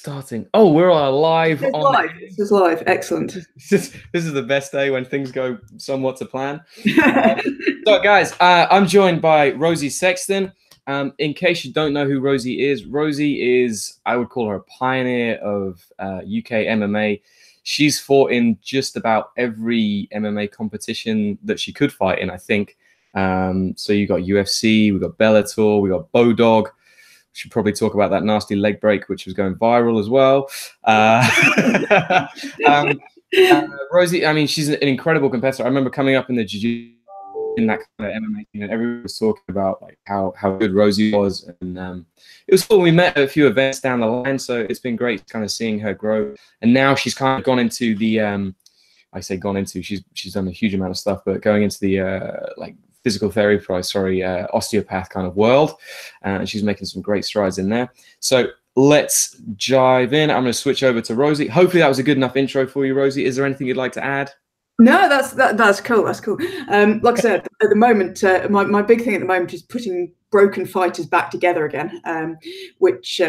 starting. Oh, we're live. It's live. This is live. Excellent. This is the best day when things go somewhat to plan. So, guys, I'm joined by Rosi Sexton. In case you don't know who Rosi is, I would call her a pioneer of UK MMA. She's fought in just about every MMA competition that she could fight in, I think. So you got UFC, we got Bellator, we got Bodog. Should probably talk about that nasty leg break, which was going viral as well. Rosi, I mean, she's an incredible competitor. I remember coming up in the Jiu Jitsu in that kind of MMA thing, and everyone was talking about like how good Rosi was, and it was cool. We met at a few events down the line, so it's been great kind of seeing her grow. And now she's kind of gone into the I say gone into, she's done a huge amount of stuff, but going into the like physical therapy, osteopath kind of world, and she's making some great strides in there. So let's dive in. I'm going to switch over to Rosi. Hopefully that was a good enough intro for you, Rosi. Is there anything you'd like to add? No, that's cool. That's cool. Like I said, at the moment, my big thing at the moment is putting broken fighters back together again, which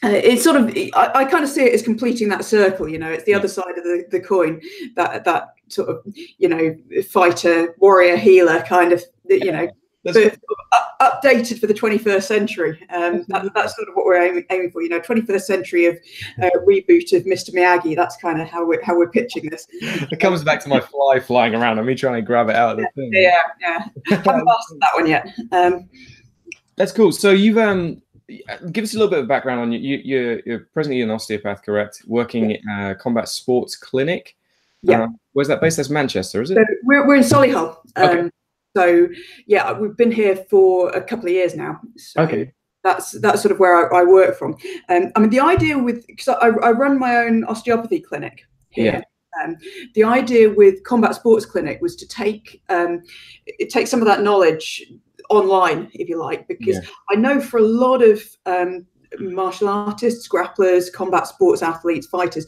it's sort of, I kind of see it as completing that circle. You know, it's the other side of the coin, that sort of, you know, fighter, warrior, healer kind of, you know, updated for the 21st century. That's sort of what we're aiming for. You know, 21st century of reboot of Mr. Miyagi. That's kind of how we're pitching this. It comes back to my fly flying around and me trying to grab it out of the thing. Yeah. Haven't mastered that one yet. That's cool. So you've give us a little bit of background on you. You're presently an osteopath, correct? Working at a combat sports clinic. Yeah. Where's that based? That's Manchester, is it? So we're in Solihull. Okay. So yeah, we've been here for a couple of years now. So okay. That's sort of where I work from. I mean, the idea with, because I run my own osteopathy clinic here. Yeah. The idea with combat sports clinic was to take some of that knowledge online, if you like, because I know for a lot of martial artists, grapplers, combat sports athletes, fighters,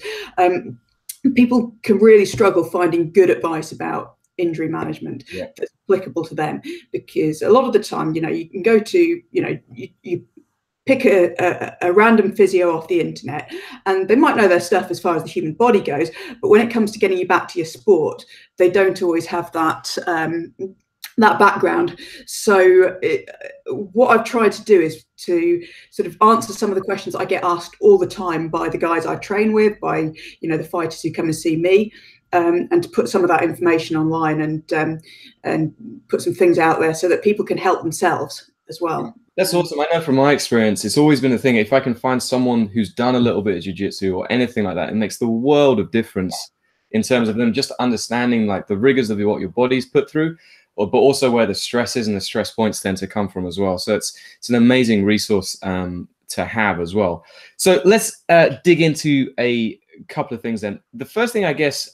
people can really struggle finding good advice about injury management that's applicable to them, because a lot of the time, you know, you can go to, you know, you pick a random physio off the internet and they might know their stuff as far as the human body goes, but when it comes to getting you back to your sport, they don't always have that that background. So what I've tried to do is to sort of answer some of the questions I get asked all the time by the guys I train with, by, you know, the fighters who come and see me, and to put some of that information online and put some things out there so that people can help themselves as well. That's awesome. I know from my experience, it's always been a thing. If I can find someone who's done a little bit of jiu-jitsu or anything like that, it makes the world of difference in terms of them just understanding like the rigors of what your body's put through, but also where the stresses and the stress points tend to come from as well. So it's an amazing resource to have as well. So let's dig into a couple of things then. The first thing, I guess,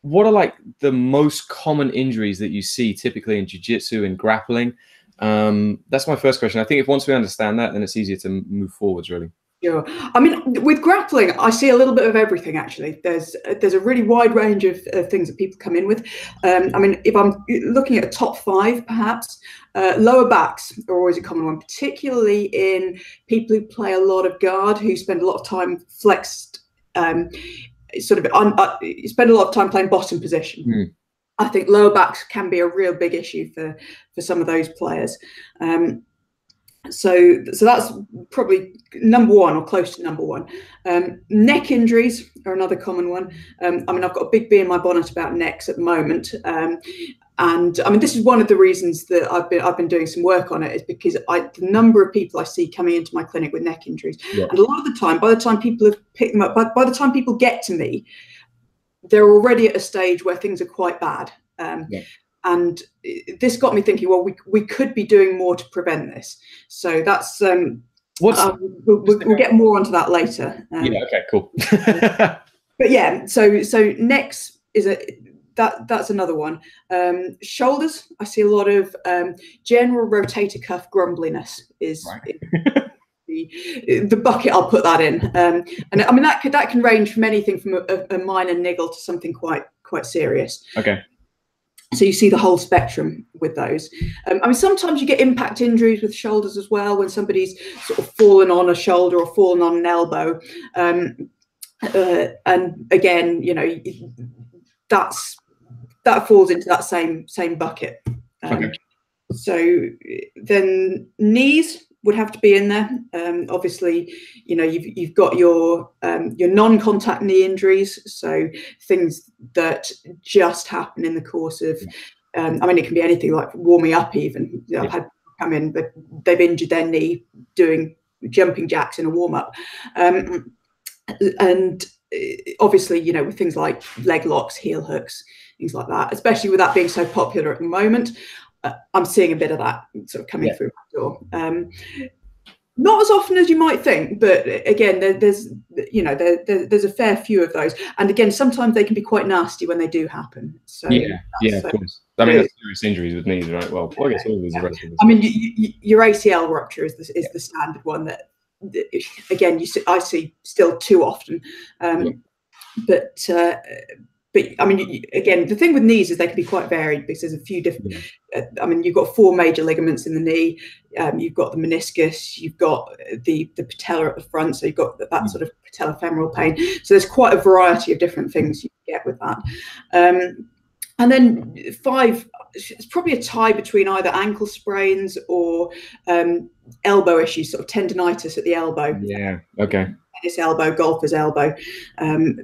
what are like the most common injuries that you see typically in jiu-jitsu and grappling? That's my first question. I think if once we understand that, then it's easier to move forwards, really. Sure. I mean, with grappling, I see a little bit of everything, actually. There's a really wide range of things that people come in with. I mean, if I'm looking at a top 5, perhaps, lower backs are always a common one, particularly in people who play a lot of guard, who spend a lot of time flexed, spend a lot of time playing bottom position. I think lower backs can be a real big issue for some of those players. So that's probably number 1 or close to number 1. Neck injuries are another common one. I mean, I've got a big bee in my bonnet about necks at the moment. And I mean, this is one of the reasons that I've been doing some work on it, is because the number of people I see coming into my clinic with neck injuries. And a lot of the time, by the time people have picked them up, by the time people get to me, they're already at a stage where things are quite bad. And this got me thinking, well, we could be doing more to prevent this. So that's we'll get more onto that later. Okay, cool. But yeah, so necks is that's another one. Shoulders, I see a lot of general rotator cuff grumbliness is the bucket I'll put that in. And I mean that can range from anything from a minor niggle to something quite serious. Okay. So you see the whole spectrum with those. I mean, sometimes you get impact injuries with shoulders as well, when somebody's sort of fallen on a shoulder or fallen on an elbow. And again, you know, that falls into that same bucket. Okay. So then knees would have to be in there. Obviously, you know, you've got your non-contact knee injuries, so things that just happen in the course of. I mean, it can be anything like warming up. Even, you know, I've had people come in, but they've injured their knee doing jumping jacks in a warm up, and obviously, you know, with things like leg locks, heel hooks, things like that. Especially with that being so popular at the moment. I'm seeing a bit of that sort of coming through my door. Not as often as you might think, but again, there's a fair few of those. And again, sometimes they can be quite nasty when they do happen. So of course. I mean, that's serious injuries with knees, right? Well, I guess all these are relatively. I mean, your ACL rupture is the standard one that again I see still too often. But I mean, again, the thing with knees is they can be quite varied because there's a few different. I mean, you've got 4 major ligaments in the knee. You've got the meniscus. You've got the patella at the front. So you've got that sort of patellofemoral pain. So there's quite a variety of different things you can get with that. And then 5, it's probably a tie between either ankle sprains or elbow issues, sort of tendinitis at the elbow. Yeah. Okay. Tennis elbow, golfer's elbow,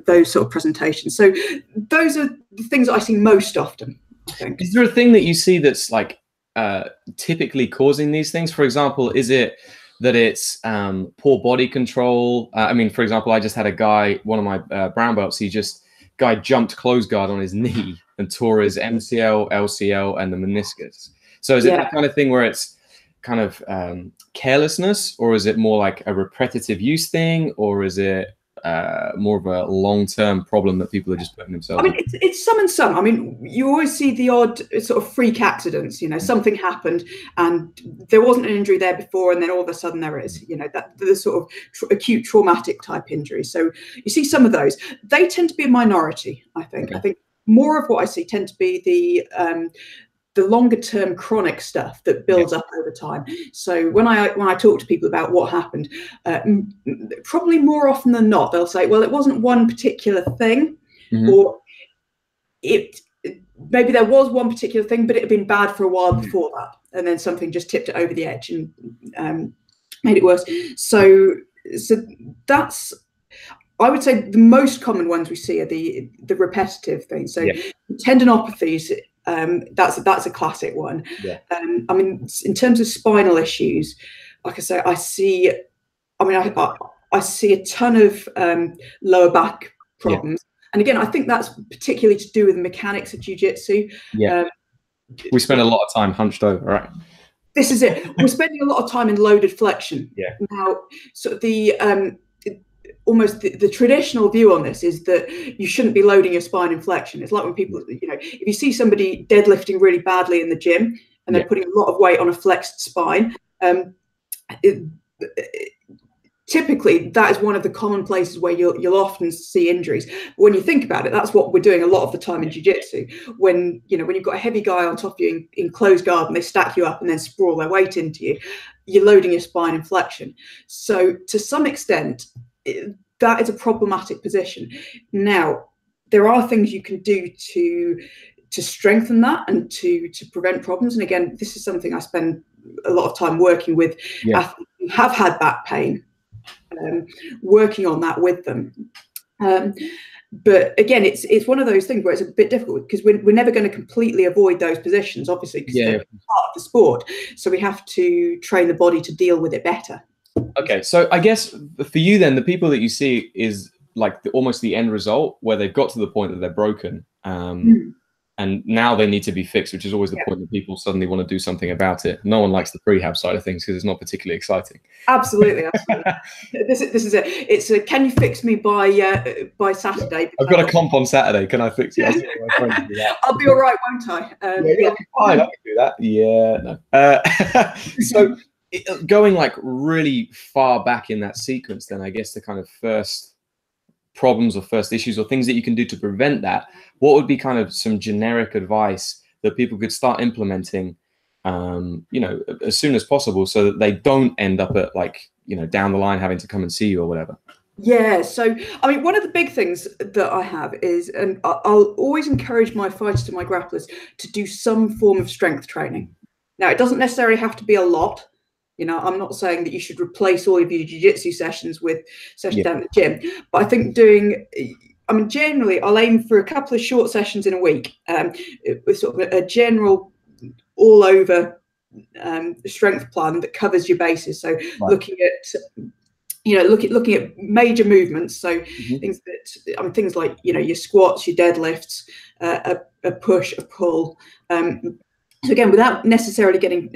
those sort of presentations. So those are the things that I see most often, I think. Is there a thing that you see that's like typically causing these things? For example, is it that it's poor body control? I mean, for example, I just had a guy, one of my brown belts, guy jumped close guard on his knee and tore his MCL, LCL, and the meniscus. So is it that kind of thing where it's kind of carelessness, or is it more like a repetitive use thing, or is it more of a long-term problem that people are just putting themselves in? I mean, it's some and some. I mean, you always see the odd sort of freak accidents, you know, something happened and there wasn't an injury there before, and then all of a sudden there is, you know, that the sort of acute traumatic type injury. So you see some of those. They tend to be a minority, I think. Okay. I think more of what I see tend to be the longer term chronic stuff that builds up over time. So when I talk to people about what happened, probably more often than not, they'll say, well, it wasn't one particular thing, or maybe there was one particular thing, but it had been bad for a while before that. And then something just tipped it over the edge and made it worse. So that's, I would say the most common ones we see are the repetitive things. So tendinopathies, that's a classic one. I mean, in terms of spinal issues, like I say, I see a ton of lower back problems. And again, I think that's particularly to do with the mechanics of jiu-jitsu. We spend a lot of time hunched over, right? This is it. We're spending a lot of time in loaded flexion. Now, so almost the traditional view on this is that you shouldn't be loading your spine in flexion. It's like when people, you know, if you see somebody deadlifting really badly in the gym and they're putting a lot of weight on a flexed spine, typically that is one of the common places where you'll often see injuries. But when you think about it, that's what we're doing a lot of the time in jiu-jitsu. When you've got a heavy guy on top of you in closed guard and they stack you up and then sprawl their weight into you, you're loading your spine in flexion. So to some extent, that is a problematic position. Now, there are things you can do to strengthen that and to prevent problems. And again, this is something I spend a lot of time working with athletes who have had back pain, working on that with them. But again, it's one of those things where it's a bit difficult because we're never going to completely avoid those positions, obviously, because they're part of the sport. So we have to train the body to deal with it better. Okay, so I guess for you then, the people that you see is like almost the end result where they've got to the point that they're broken, and now they need to be fixed, which is always the point that people suddenly want to do something about it. No one likes the prehab side of things because it's not particularly exciting. Absolutely. This is it. It's a, can you fix me by Saturday? I've got a comp on Saturday. Can I fix you? I'll be all right, won't I? I'll be fine. I can do that. Yeah, no. So going like really far back in that sequence, then I guess the kind of first problems or first issues or things that you can do to prevent that, what would be kind of some generic advice that people could start implementing, you know, as soon as possible, so that they don't end up at, like, you know, down the line having to come and see you or whatever? Yeah, so I mean, one of the big things that I have is, and I'll always encourage my fighters and my grapplers to do some form of strength training. Now, it doesn't necessarily have to be a lot. You know, I'm not saying that you should replace all of your jiu-jitsu sessions with sessions down at the gym, but I think I mean, generally, I'll aim for a couple of short sessions in a week, with sort of a general all-over strength plan that covers your bases. So looking at, you know, looking at major movements, so things that, I mean, things like, you know, your squats, your deadlifts, a push, a pull. So again, without necessarily getting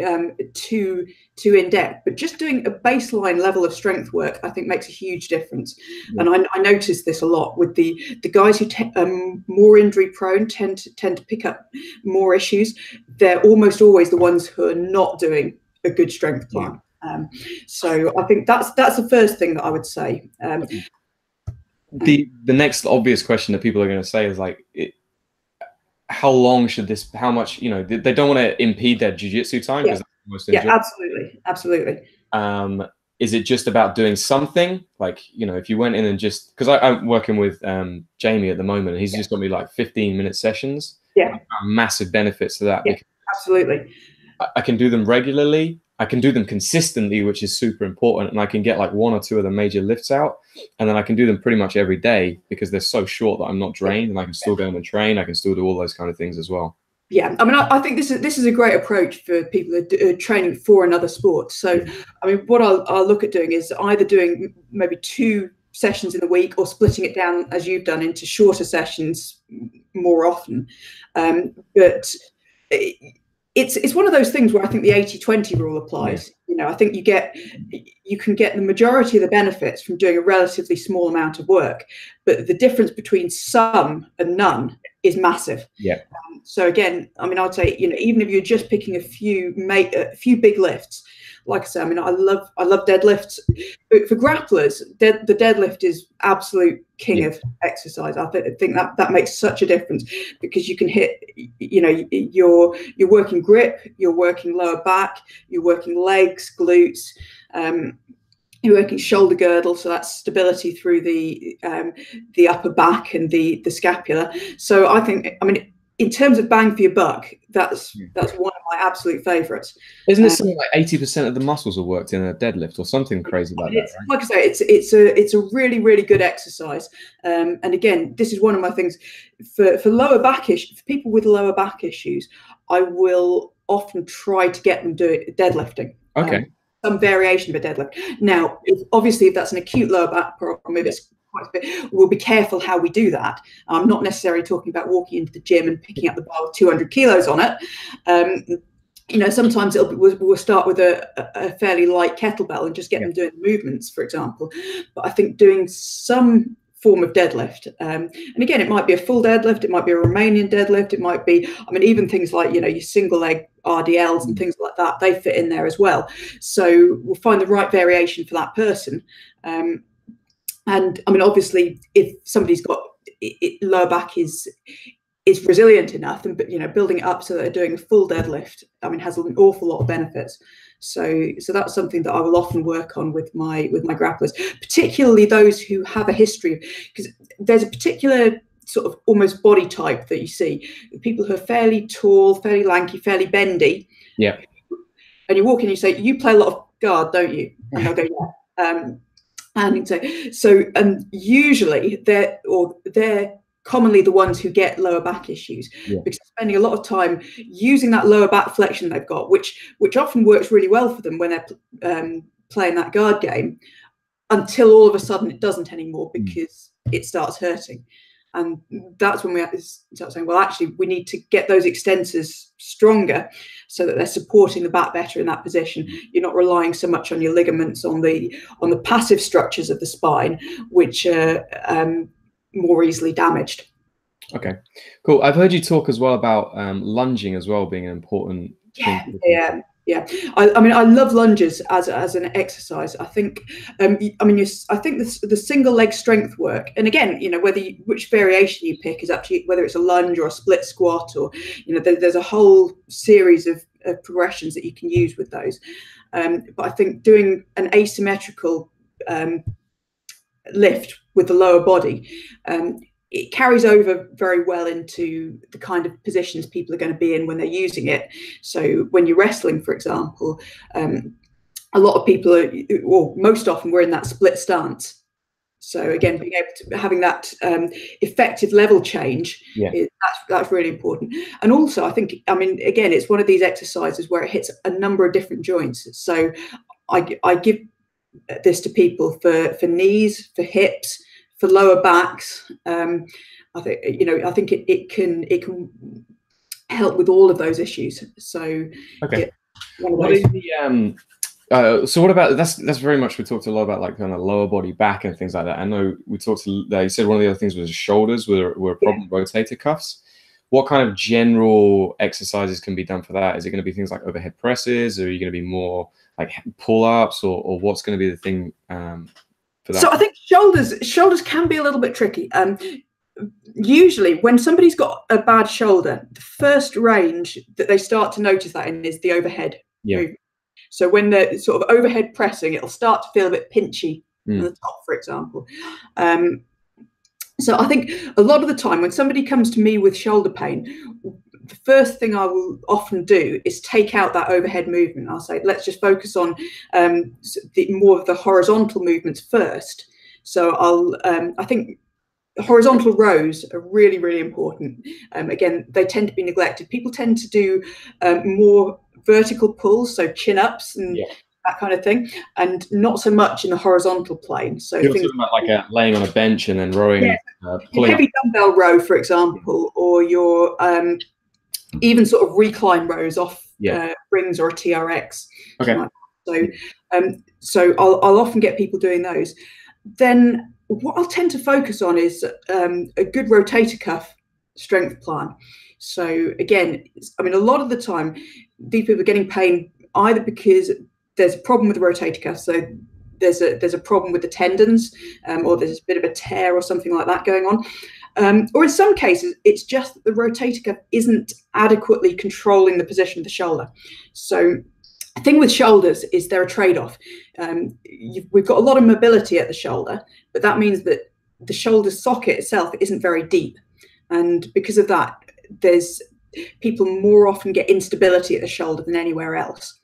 too in depth, but just doing a baseline level of strength work, I think makes a huge difference. And I notice this a lot with the guys who are more injury prone, tend to pick up more issues. They're almost always the ones who are not doing a good strength plan. So I think that's the first thing that I would say. The next obvious question that people are going to say is, like, how long should this, how much, you know, they don't want to impede their jiu-jitsu time, because that's the most injured. Absolutely. Is it just about doing something, like, you know, if you went in and just, because I'm working with Jamie at the moment, and he's just got me like 15-minute sessions. I found massive benefits to that. Absolutely. I can do them regularly. I can do them consistently, which is super important. And I can get like 1 or 2 of the major lifts out. And then I can do them pretty much every day, because they're so short that I'm not drained, and I can still go in and train. I can still do all those kind of things as well. Yeah, I mean, I think this is a great approach for people that are training for another sport. So, I mean, what I'll look at doing is either doing maybe 2 sessions in a week, or splitting it down, as you've done, into shorter sessions more often. But it's one of those things where I think the 80-20 rule applies. You know, I think you can get the majority of the benefits from doing a relatively small amount of work, but the difference between some and none is massive. So again, I mean, I'd say, you know, even if you're just picking a few big lifts, like I say, I mean, I love deadlifts. But for grapplers, the deadlift is absolute king of exercise. I think that makes such a difference, because you can hit, you know, you're working grip, you're working lower back, you're working legs, glutes, you're working shoulder girdle, so that's stability through the upper back and the scapula. So I think, I mean, in terms of bang for your buck, that's one of my absolute favourites. Isn't it something like 80% of the muscles are worked in a deadlift, or something crazy like that? Right? Like I say, it's a really, really good exercise. And again, this is one of my things for lower back issues. For people with lower back issues, I will often try to get them doing deadlifting. Some variation of a deadlift. Now, obviously, if that's an acute lower back problem, if it's we'll be careful how we do that. I'm not necessarily talking about walking into the gym and picking up the bar with 200 kilos on it. You know, sometimes we'll start with a fairly light kettlebell and just get them doing movements, for example. But I think doing some form of deadlift, and again, it might be a full deadlift, it might be a Romanian deadlift, it might be, I mean, even things like, you know, your single leg RDLs and things like that, they fit in there as well. So we'll find the right variation for that person. And I mean, obviously, if somebody's got lower back is resilient enough, and, you know, building it up so that they're doing a full deadlift, I mean, has an awful lot of benefits. So that's something that I will often work on with my grapplers, particularly those who have a history, because there's a particular sort of almost body type that you see, people who are fairly tall, fairly lanky, fairly bendy. And you walk in and you say, "You play a lot of guard, don't you?" And they'll go, "Yeah." And usually they're commonly the ones who get lower back issues, because they're spending a lot of time using that lower back flexion they've got, which often works really well for them when they're playing that guard game, until all of a sudden it doesn't anymore, because it starts hurting. And that's when we start saying, well, actually, we need to get those extensors stronger so that they're supporting the back better in that position. You're not relying so much on your ligaments, on the passive structures of the spine, which are more easily damaged. Okay, cool. I've heard you talk as well about lunging as well being an important thing. Yeah, I mean, I love lunges as an exercise. I think, I mean, I think the single leg strength work, and again, you know, which variation you pick is actually whether it's a lunge or a split squat, or, you know, there's a whole series of progressions that you can use with those. But I think doing an asymmetrical lift with the lower body, it carries over very well into the kind of positions people are going to be in when they're using it. So when you're wrestling, for example, a lot of people are, or most often, we're in that split stance. So again, being able to having that effective level change, that's really important. And also, I think, I mean, again, it's one of these exercises where it hits a number of different joints. So I give this to people for knees, for hips, for lower backs. I think, you know, I think it can help with all of those issues. So okay, what is the so what about that's very much, we talked a lot about like kind of lower body, back and things like that. I know we talked you said one of the other things was shoulders were a problem, rotator cuffs. What kind of general exercises can be done for that? Is it going to be things like overhead presses, or are you going to be more like pull-ups, or what's going to be the thing for that? So I think shoulders can be a little bit tricky. Usually when somebody's got a bad shoulder, the first range that they start to notice that in is the overhead movement. So when they're sort of overhead pressing, it'll start to feel a bit pinchy on the top, for example. So I think a lot of the time when somebody comes to me with shoulder pain, the first thing I will often do is take out that overhead movement. I'll say, let's just focus on more of the horizontal movements first. So I think horizontal rows are really, really important. Again, they tend to be neglected. People tend to do more vertical pulls, so chin-ups and that kind of thing, and not so much in the horizontal plane. So you're talking about like laying on a bench and then rowing, pulling heavy dumbbell row, for example, or your even sort of recline rows off rings or a TRX. Okay. So I'll often get people doing those. Then what I'll tend to focus on is a good rotator cuff strength plan. So again, I mean, a lot of the time, these people are getting pain either because there's a problem with the rotator cuff, so there's a problem with the tendons, or there's a bit of a tear or something like that going on. Or in some cases, it's just that the rotator cuff isn't adequately controlling the position of the shoulder. So the thing with shoulders is they're a trade-off. We've got a lot of mobility at the shoulder, but that means that the shoulder socket itself isn't very deep. And because of that, people more often get instability at the shoulder than anywhere else.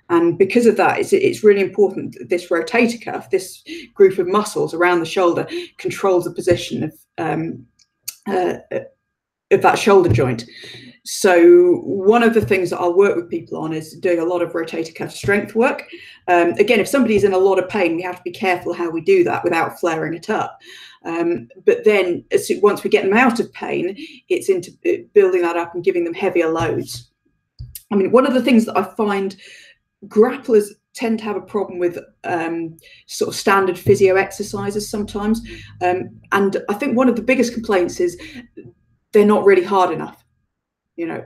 And because of that, it's really important that this rotator cuff, this group of muscles around the shoulder, controls the position of that shoulder joint. So one of the things that I'll work with people on is doing a lot of rotator cuff strength work. Again, if somebody's in a lot of pain, we have to be careful how we do that without flaring it up. But then once we get them out of pain, it's into building that up and giving them heavier loads. I mean, one of the things that I find grapplers tend to have a problem with sort of standard physio exercises sometimes. And I think one of the biggest complaints is they're not really hard enough. You know,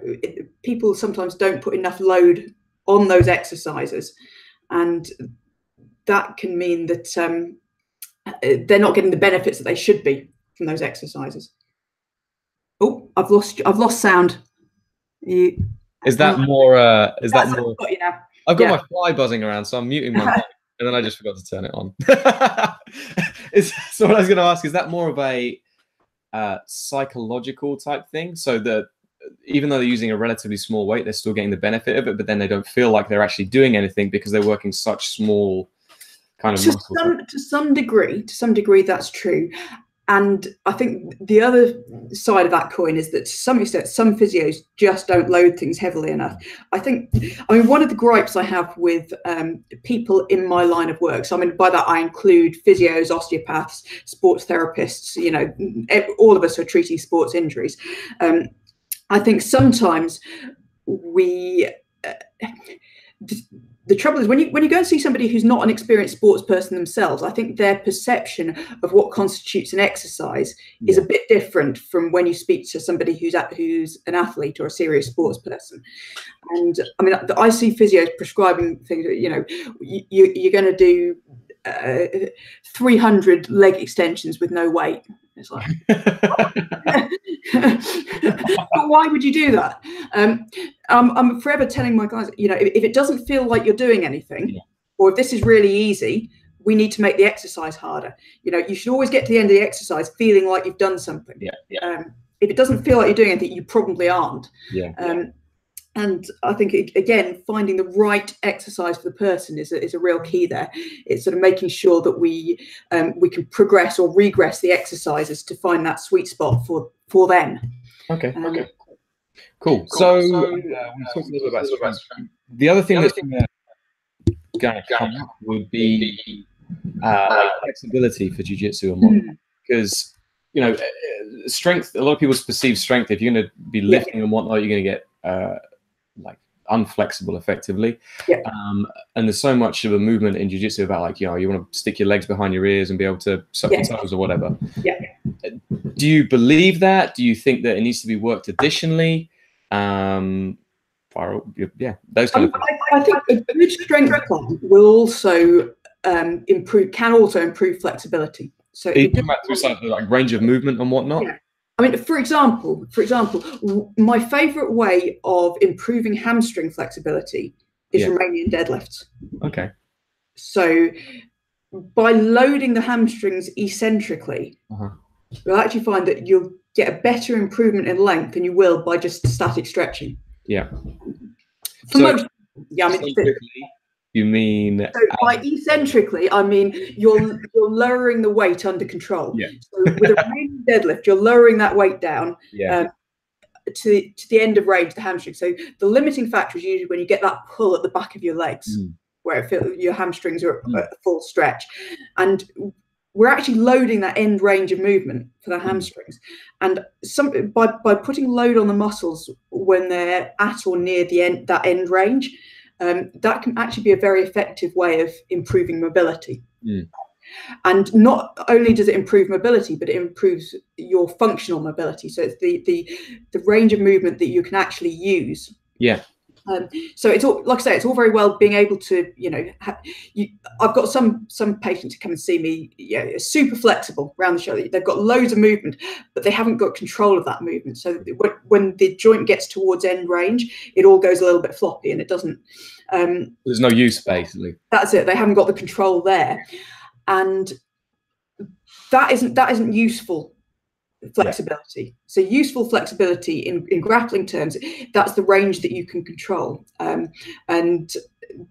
people sometimes don't put enough load on those exercises, and that can mean that they're not getting the benefits that they should be from those exercises. Oh, I've lost sound. Is that more? Is that more? Got you now. I've got my fly buzzing around, so I'm muting my mic, and then I just forgot to turn it on. So what I was going to ask, is that more of a psychological type thing? So that even though they're using a relatively small weight, they're still getting the benefit of it, but then they don't feel like they're actually doing anything because they're working such small kind of muscles. To some degree, that's true. And I think the other side of that coin is that to some extent, some physios just don't load things heavily enough. I mean, one of the gripes I have with people in my line of work, so I mean, by that I include physios, osteopaths, sports therapists, you know, all of us who are treating sports injuries. I think sometimes the trouble is when you go and see somebody who's not an experienced sports person themselves, I think their perception of what constitutes an exercise is a bit different from when you speak to somebody who's an athlete or a serious sports person. And I mean, I see physios prescribing things, you know, you're going to do 300 leg extensions with no weight. It's like, but why would you do that? I'm forever telling my guys, you know, if it doesn't feel like you're doing anything, or if this is really easy, we need to make the exercise harder. You know, you should always get to the end of the exercise feeling like you've done something. If it doesn't feel like you're doing anything, you probably aren't. And I think, again, finding the right exercise for the person is a real key there. It's sort of making sure that we can progress or regress the exercises to find that sweet spot for them. Okay. Cool. So we talked a little bit about strength. The other thing that's going to come up would be like flexibility for jiu-jitsu and whatnot. Because, you know, strength, a lot of people perceive strength, if you're going to be lifting and whatnot, you're going to get like unflexible effectively. And there's so much of a movement in jiu-jitsu about, like, you know, you want to stick your legs behind your ears and be able to suck your toes or whatever. Do you believe that? Do you think that it needs to be worked additionally? Those kind of things. I think a good strength plan will also can also improve flexibility. So you talking about through like range of movement and whatnot? I mean, for example, my favorite way of improving hamstring flexibility is Romanian deadlifts. Okay. So by loading the hamstrings eccentrically, you'll actually find that you'll get a better improvement in length than you will by just static stretching. You mean by eccentrically, I mean you're lowering the weight under control. So with a Romanian deadlift, you're lowering that weight down to the end of range, the hamstring. So the limiting factor is usually when you get that pull at the back of your legs, where it feels your hamstrings are at full stretch, and we're actually loading that end range of movement for the hamstrings. And by putting load on the muscles when they're at or near that end range, that can actually be a very effective way of improving mobility. And not only does it improve mobility, but it improves your functional mobility. So it's the range of movement that you can actually use. So it's all, like I say, it's all very well being able to, you know, I've got some patients who come and see me, super flexible around the shoulder. They've got loads of movement, but they haven't got control of that movement. So when the joint gets towards end range, it all goes a little bit floppy, and it doesn't. There's no use, basically. That's it. They haven't got the control there, and that isn't useful flexibility. So useful flexibility in grappling terms, that's the range that you can control, and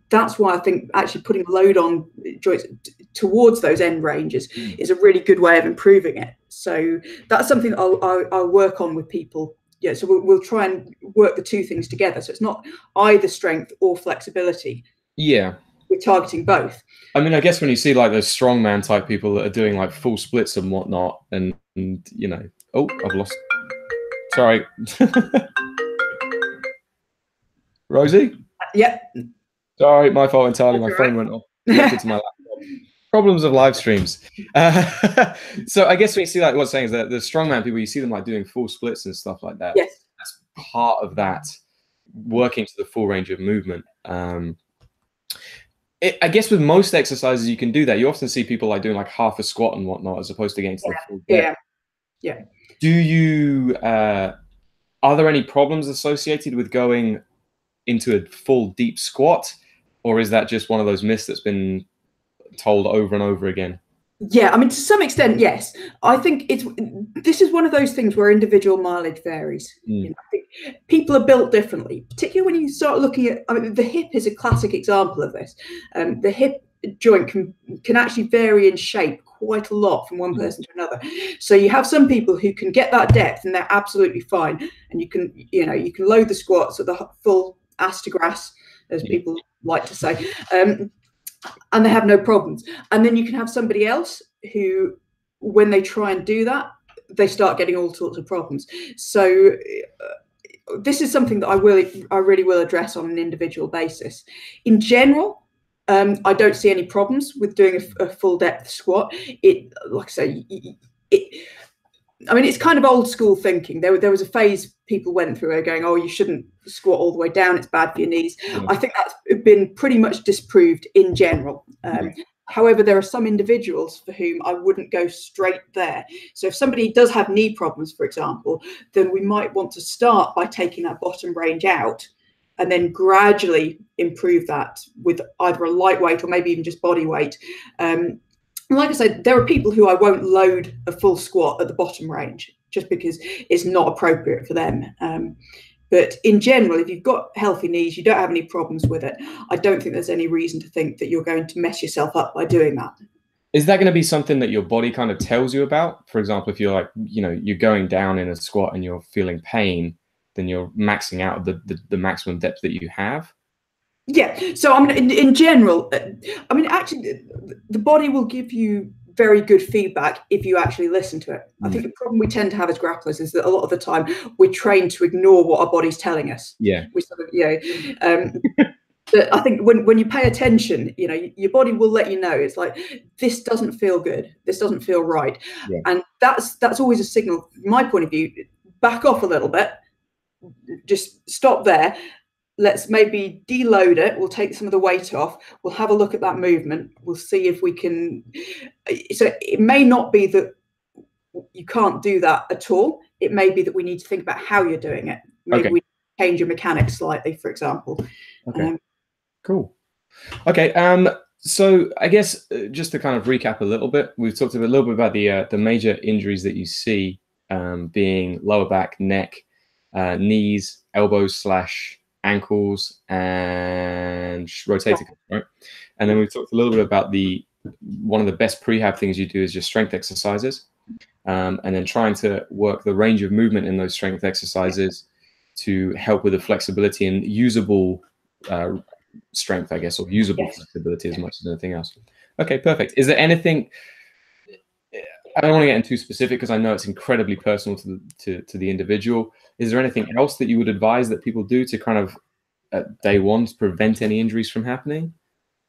that's why I think actually putting load on joints towards those end ranges is a really good way of improving it. So that's something I'll work on with people. So we'll try and work the two things together, so it's not either strength or flexibility. We're targeting both. I mean, I guess when you see like those strongman type people that are doing like full splits and whatnot, and you know, oh, I've lost. Sorry, Rosie. Sorry, my fault entirely. My phone went off. Into my laptop. Problems of live streams. So I guess when you see like what's saying is that the strongman people, you see them like doing full splits and stuff like that. That's part of that working to the full range of movement. I guess with most exercises you can do that. You often see people like doing like half a squat and whatnot as opposed to getting to the full depth. Do you are there any problems associated with going into a full deep squat, or is that just one of those myths that's been told over and over again? I mean, to some extent, yes. I think this is one of those things where individual mileage varies. You know, I think people are built differently, particularly when you start looking at, I mean, the hip is a classic example of this. The hip joint can actually vary in shape quite a lot from one person to another. So you have some people who can get that depth and they're absolutely fine, and you can load the squats at the full ass to grass, as people like to say, and they have no problems. And then you can have somebody else who, when they try and do that, they start getting all sorts of problems. So this is something that I really will address on an individual basis. In general, I don't see any problems with doing a full depth squat. Like I say, I mean, it's kind of old school thinking. There was a phase people went through going, oh, you shouldn't squat all the way down, it's bad for your knees. Yeah. I think that's been pretty much disproved in general. However, there are some individuals for whom I wouldn't go straight there. So if somebody does have knee problems, for example, then we might want to start by taking that bottom range out and then gradually improve that with either a lightweight or maybe even just body weight. Like I said, there are people who I won't load a full squat at the bottom range just because it's not appropriate for them. But in general, if you've got healthy knees, you don't have any problems with it, I don't think there's any reason to think that you're going to mess yourself up by doing that. Is that going to be something that your body kind of tells you about? For example, if you're like, you're going down in a squat and you're feeling pain, then you're maxing out the maximum depth that you have? Yeah. So I mean, in general, I mean, actually, the body will give you very good feedback if you actually listen to it. I think the problem we tend to have as grapplers is that a lot of the time we're trained to ignore what our body's telling us. Yeah. We sort of, but I think when you pay attention, your body will let you know. It's like, this doesn't feel good. This doesn't feel right. Yeah. And that's always a signal, from my point of view. Back off a little bit. Just stop there. Let's maybe deload it. We'll take some of the weight off. We'll have a look at that movement. We'll see if we can. So it may not be that you can't do that at all. It may be that we need to think about how you're doing it. Maybe we change your mechanics slightly, for example. Okay. Cool. Okay. So I guess just to kind of recap a little bit, we've talked a little bit about the major injuries that you see being lower back, neck, knees, elbows / ankles, and rotator cuff, right? And then we've talked a little bit about one of the best prehab things you do is your strength exercises, and then trying to work the range of movement in those strength exercises to help with the flexibility and usable strength, I guess, or usable flexibility as much as anything else. Okay, perfect. Is there anything? I don't want to get into too specific because I know it's incredibly personal to the individual. Is there anything else that you would advise that people do to kind of at day one to prevent any injuries from happening?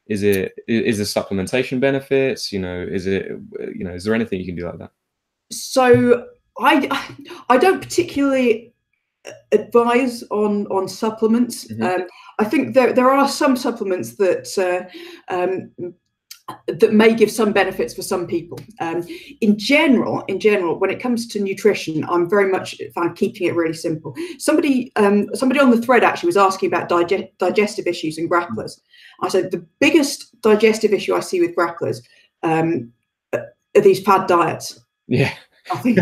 Is there supplementation benefits? Is there anything you can do like that? So I don't particularly advise on supplements. I think there are some supplements that may give some benefits for some people. In general, when it comes to nutrition, I'm very much a fan of keeping it really simple. Somebody on the thread actually was asking about digestive issues in grapplers. I said the biggest digestive issue I see with grapplers are these fad diets. Yeah. I think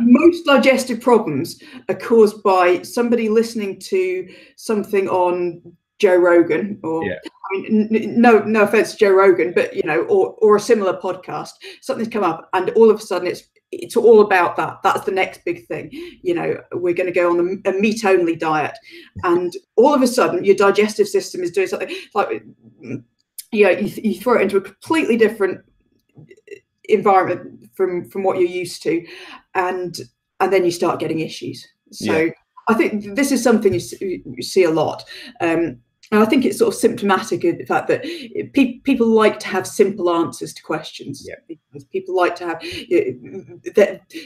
most digestive problems are caused by somebody listening to something on Joe Rogan, or I mean, no offense to Joe Rogan, but or a similar podcast. Something's come up, and all of a sudden it's all about that. That's the next big thing. We're going to go on a meat only diet, and all of a sudden your digestive system is doing something like you throw it into a completely different environment from what you're used to, and then you start getting issues. So I think this is something you see a lot. And I think it's sort of symptomatic of the fact that people like to have simple answers to questions. Because people like to have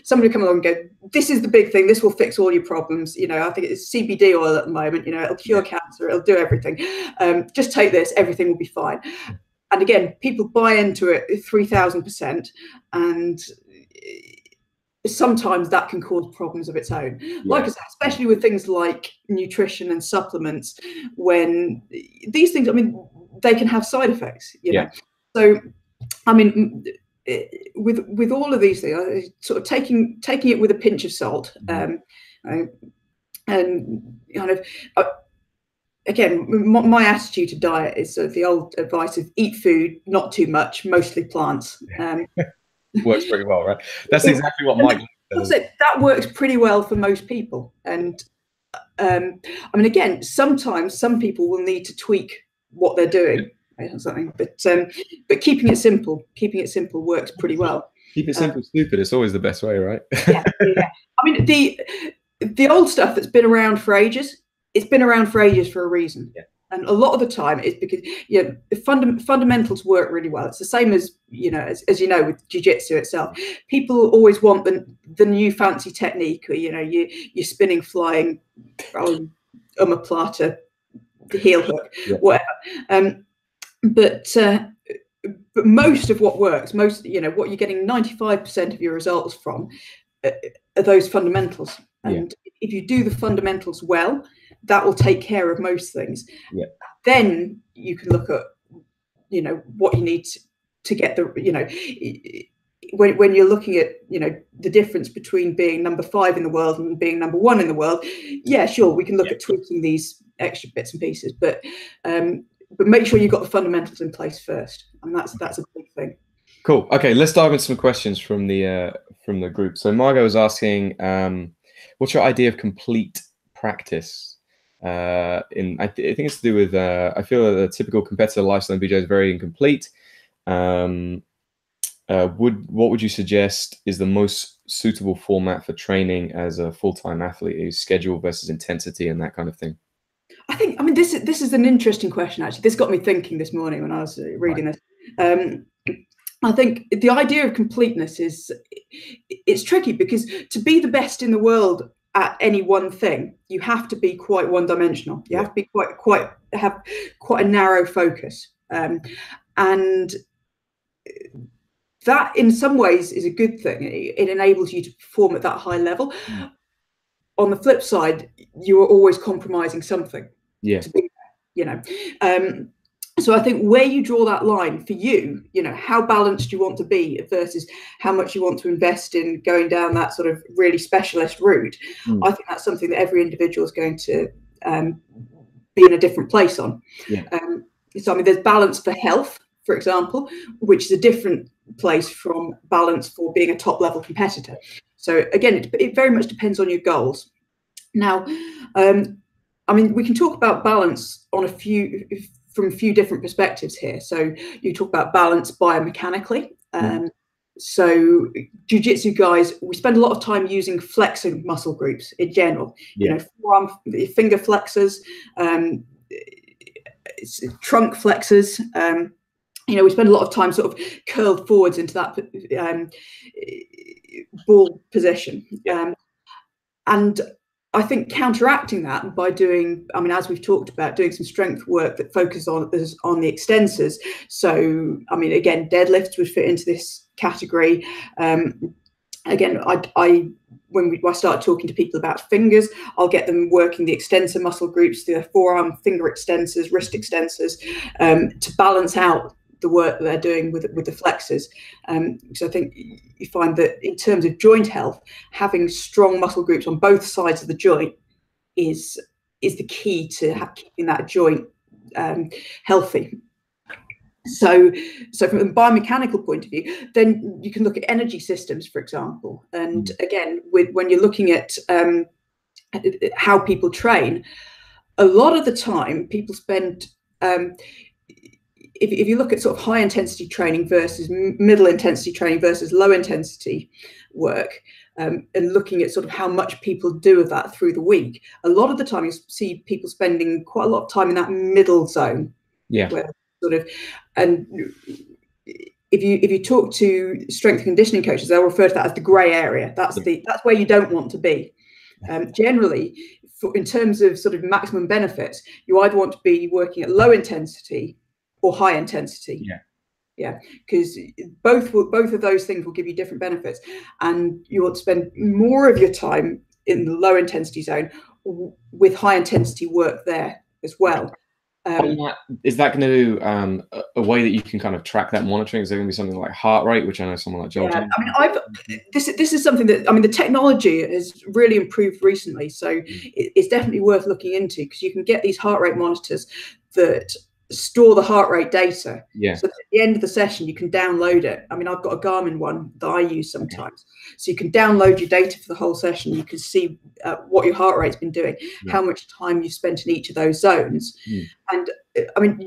somebody come along and go, this is the big thing, this will fix all your problems. I think it's CBD oil at the moment, it'll cure cancer, it'll do everything. Just take this, everything will be fine. And again, people buy into it 3,000%, and sometimes that can cause problems of its own. Like I said, especially with things like nutrition and supplements, when these things, I mean, they can have side effects, So, I mean, with all of these things, sort of taking it with a pinch of salt, and kind of. Again, my attitude to diet is sort of the old advice of eat food, not too much, mostly plants. Works pretty well, right? That's exactly what Mike said. That works pretty well for most people. And I mean, again, sometimes some people will need to tweak what they're doing or something, but keeping it simple works pretty well. Keep it simple, stupid. It's always the best way, right? Yeah. I mean, the old stuff that's been around for ages, it's been around for ages for a reason. Yeah. And a lot of the time it's because, you know, the fundamentals work really well. It's the same as, you know, as you know, with jiu-jitsu itself. People always want the new fancy technique, or, you know, you're spinning, flying, omoplata, the heel hook, whatever. But most of what works, you know, what you're getting 95% of your results from are those fundamentals. And if you do the fundamentals well, that will take care of most things. Then you can look at, you know, what you need to get the, you know, when you're looking at, you know, the difference between being number 5 in the world and being number 1 in the world. Yeah, sure, we can look at tweaking these extra bits and pieces, but make sure you've got the fundamentals in place first, and that's a big thing. Cool. Okay, let's dive into some questions from the group. So Margot was asking, what's your idea of complete practice? I think it's to do with I feel that the typical competitor lifestyle in BJ is very incomplete. What would you suggest is the most suitable format for training as a full-time athlete? Is schedule versus intensity and that kind of thing? I mean, this is an interesting question, actually. This got me thinking this morning when I was reading this. I think the idea of completeness it's tricky, because to be the best in the world at any one thing, you have to be quite one-dimensional. You have to be have quite a narrow focus, and that in some ways is a good thing. It enables you to perform at that high level. On the flip side, you are always compromising something. To be, you know, so I think where you draw that line for you, you know, how balanced you want to be versus how much you want to invest in going down that sort of really specialist route. I think that's something that every individual is going to be in a different place on. So I mean, there's balance for health, for example, which is a different place from balance for being a top level competitor. So again, it very much depends on your goals. Now, I mean, we can talk about balance on from a few different perspectives here. So you talk about balance biomechanically. So jiu-jitsu guys, we spend a lot of time using flexing muscle groups in general. You know, forearm, finger flexors, trunk flexors. You know, we spend a lot of time sort of curled forwards into that ball position. And I think counteracting that by doing, I mean, as we've talked about, doing some strength work that focuses on the extensors. So, I mean, again, deadlifts would fit into this category. Again, when I start talking to people about fingers, I'll get them working the extensor muscle groups, the forearm finger extensors, wrist extensors, to balance out the work that they're doing with the flexors. So I think you find that in terms of joint health, having strong muscle groups on both sides of the joint is the key to keeping that joint healthy. So from a biomechanical point of view, then you can look at energy systems, for example. And again, when you're looking at how people train, a lot of the time people spend if you look at sort of high intensity training versus middle intensity training versus low intensity work, and looking at sort of how much people do of that through the week, a lot of the time you see people spending quite a lot of time in that middle zone. Where sort of, and if you talk to strength and conditioning coaches, they'll refer to that as the grey area. That's where you don't want to be. Generally, in terms of sort of maximum benefits, you either want to be working at low intensity or high intensity. Because both of those things will give you different benefits, and you want to spend more of your time in the low intensity zone with high intensity work there as well. Is that going to a way that you can kind of track that monitoring? Is there going to be something like heart rate, which I know someone like Joel? I mean, this is something that, I mean, the technology has really improved recently, so it's definitely worth looking into, because you can get these heart rate monitors that store the heart rate data. So at the end of the session, you can download it. I mean, I've got a Garmin one that I use sometimes. So you can download your data for the whole session. You can see what your heart rate's been doing, how much time you've spent in each of those zones. And I mean,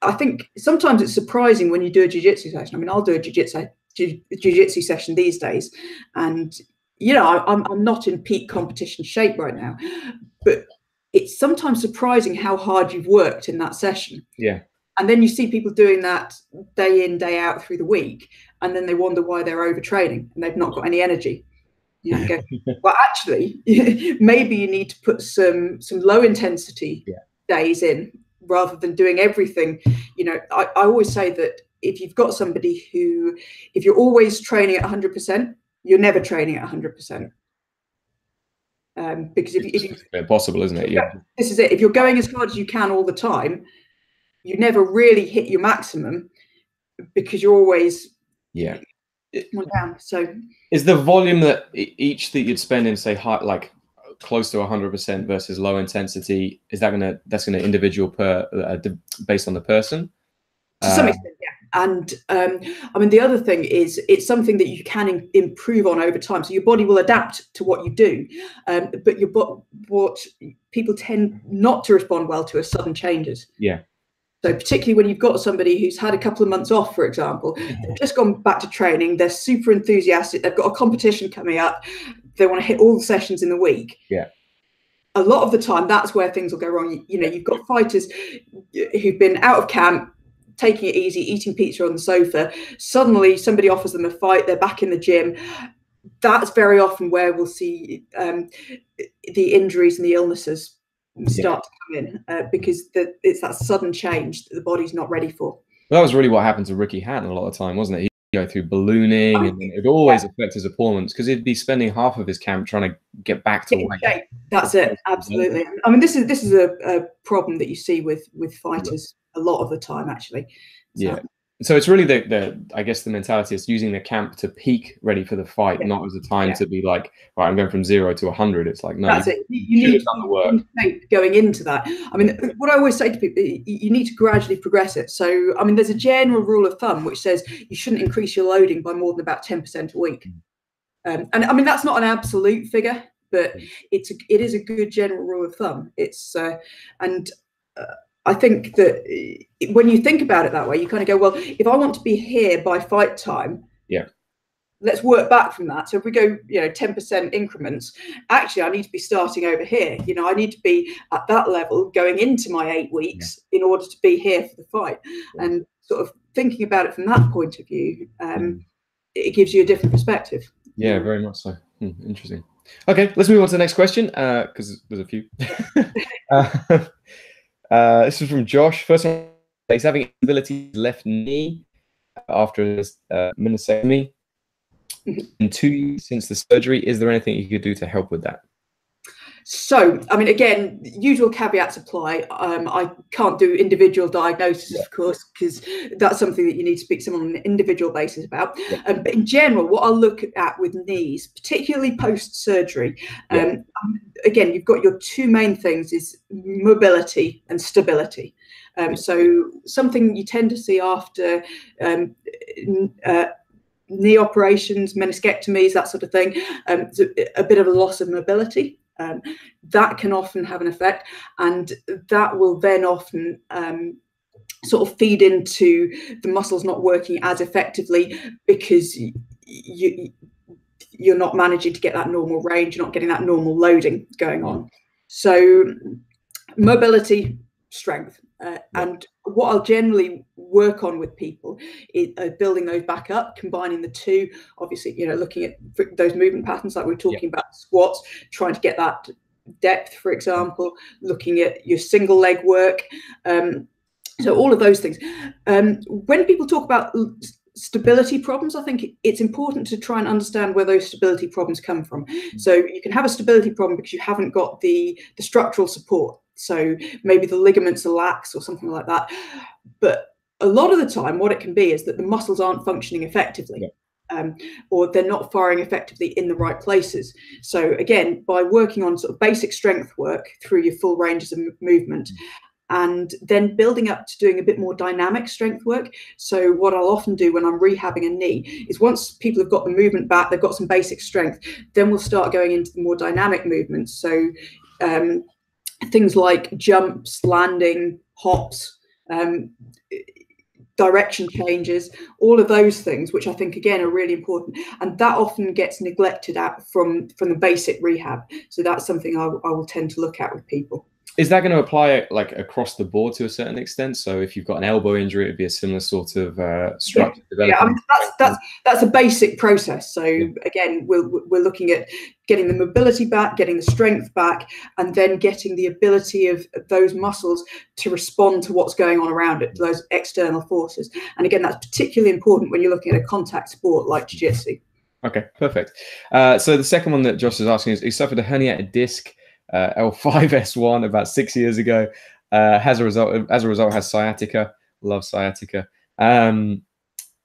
I think sometimes it's surprising when you do a jiu-jitsu session. I mean, I'll do a jiu-jitsu session these days, and you know, I'm not in peak competition shape right now, but it's sometimes surprising how hard you've worked in that session. Yeah. And then you see people doing that day in, day out through the week, and then they wonder why they're overtraining and they've not got any energy. You know, go, well, actually, maybe you need to put some low intensity days in rather than doing everything. You know, I always say that if you've got somebody who, if you're always training at 100%, you're never training at 100%. Because if you impossible, isn't it? Yeah. This is it. If you're going as hard as you can all the time, you never really hit your maximum because you're always down. So is the volume that each that you'd spend in, say, high, like close to 100% versus low intensity, is that that's gonna individual based on the person? To some extent, yeah. And I mean, the other thing is it's something that you can improve on over time. So your body will adapt to what you do, but what people tend not to respond well to are sudden changes. Yeah. So particularly when you've got somebody who's had a couple of months off, for example, they've just gone back to training, they're super enthusiastic, they've got a competition coming up, they want to hit all the sessions in the week. Yeah. A lot of the time, that's where things will go wrong. You know, you've got fighters who've been out of camp, taking it easy, eating pizza on the sofa. Suddenly somebody offers them a fight, they're back in the gym. That's very often where we'll see the injuries and the illnesses start to come in, because it's that sudden change that the body's not ready for. Well, that was really what happened to Ricky Hatton a lot of the time, wasn't it? He'd go through ballooning, and it would always affect his opponents because he'd be spending half of his camp trying to get back to weight. That's it, absolutely. I mean, this is a problem that you see with fighters a lot of the time, actually. So. So it's really I guess the mentality is using the camp to peak ready for the fight, not as a time to be like, right, I'm going from 0 to 100. It's like, no, that's it. You need to work going into that. I mean, what I always say to people, you need to gradually progress it. So, I mean, there's a general rule of thumb which says you shouldn't increase your loading by more than about 10% a week. And I mean, that's not an absolute figure, but it is a good general rule of thumb. It's I think that when you think about it that way, you kind of go, well, if I want to be here by fight time, let's work back from that. So if we go, 10% increments, actually, I need to be starting over here. You know, I need to be at that level going into my 8 weeks in order to be here for the fight. And sort of thinking about it from that point of view, it gives you a different perspective. Yeah, very much so. Interesting. Okay, let's move on to the next question because there's a few. This is from Josh. First one, he's having instability left knee after his meniscectomy. In 2 years since the surgery, is there anything you could do to help with that? So, I mean, again, usual caveats apply. I can't do individual diagnosis, of course, because that's something that you need to speak to someone on an individual basis about. But in general, what I'll look at with knees, particularly post-surgery, again, you've got your two main things is mobility and stability. So something you tend to see after knee operations, meniscectomies, that sort of thing, a bit of a loss of mobility. That can often have an effect, and that will then often sort of feed into the muscles not working as effectively because you're not managing to get that normal range, you're not getting that normal loading going on. So mobility, strength. And what I'll generally work on with people is building those back up, combining the two, obviously, looking at those movement patterns like we were talking about, squats, trying to get that depth, for example, looking at your single leg work. So all of those things. When people talk about stability problems, I think it's important to try and understand where those stability problems come from. So you can have a stability problem because you haven't got the structural support. So maybe the ligaments are lax or something like that. But a lot of the time, what it can be is that the muscles aren't functioning effectively, or they're not firing effectively in the right places. So again, by working on sort of basic strength work through your full ranges of movement, and then building up to doing a bit more dynamic strength work. So what I'll often do when I'm rehabbing a knee is once people have got the movement back, they've got some basic strength, then we'll start going into the more dynamic movements. So things like jumps, landing, hops, direction changes, all of those things, which I think again are really important, and that often gets neglected out from the basic rehab. So that's something I will tend to look at with people. Is that going to apply like across the board to a certain extent? So if you've got an elbow injury, it'd be a similar sort of structure development. Yeah, I mean, that's a basic process. So again, we're looking at getting the mobility back, getting the strength back, and then getting the ability of those muscles to respond to what's going on around it, to those external forces. And again, that's particularly important when you're looking at a contact sport like jiu-jitsu. Okay, perfect. So the second one that Josh is asking is, he suffered a herniated disc, L5S1, about 6 years ago. As a result, has sciatica. Love sciatica.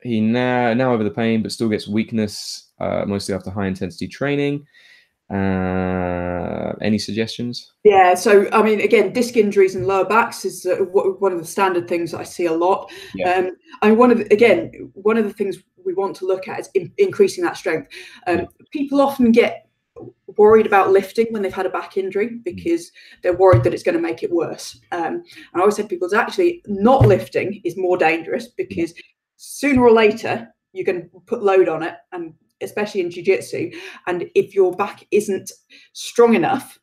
He now over the pain, but still gets weakness, mostly after high intensity training. Any suggestions? Yeah, so I mean, again, disc injuries and lower backs is one of the standard things that I see a lot. Yeah. And one of the things we want to look at is increasing that strength. People often get worried about lifting when they've had a back injury because they're worried that it's going to make it worse. And I always say to people, actually not lifting is more dangerous, because sooner or later you're going to put load on it, and especially in jiu-jitsu, and if your back isn't strong enough,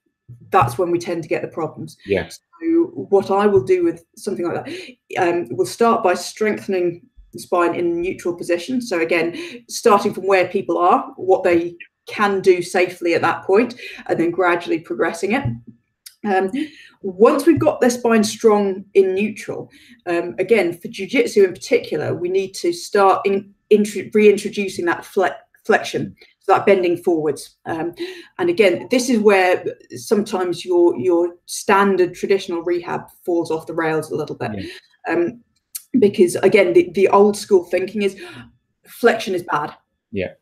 that's when we tend to get the problems. Yeah. So what I will do with something like that, we'll start by strengthening the spine in a neutral position. So again, starting from where people are, what they can do safely at that point, and then gradually progressing it. Once we've got their spine strong in neutral, again, for jiu-jitsu in particular, we need to start reintroducing that flexion, so that bending forwards. And again, this is where sometimes your standard traditional rehab falls off the rails a little bit. Yeah. Because again, the old school thinking is flexion is bad. Yeah.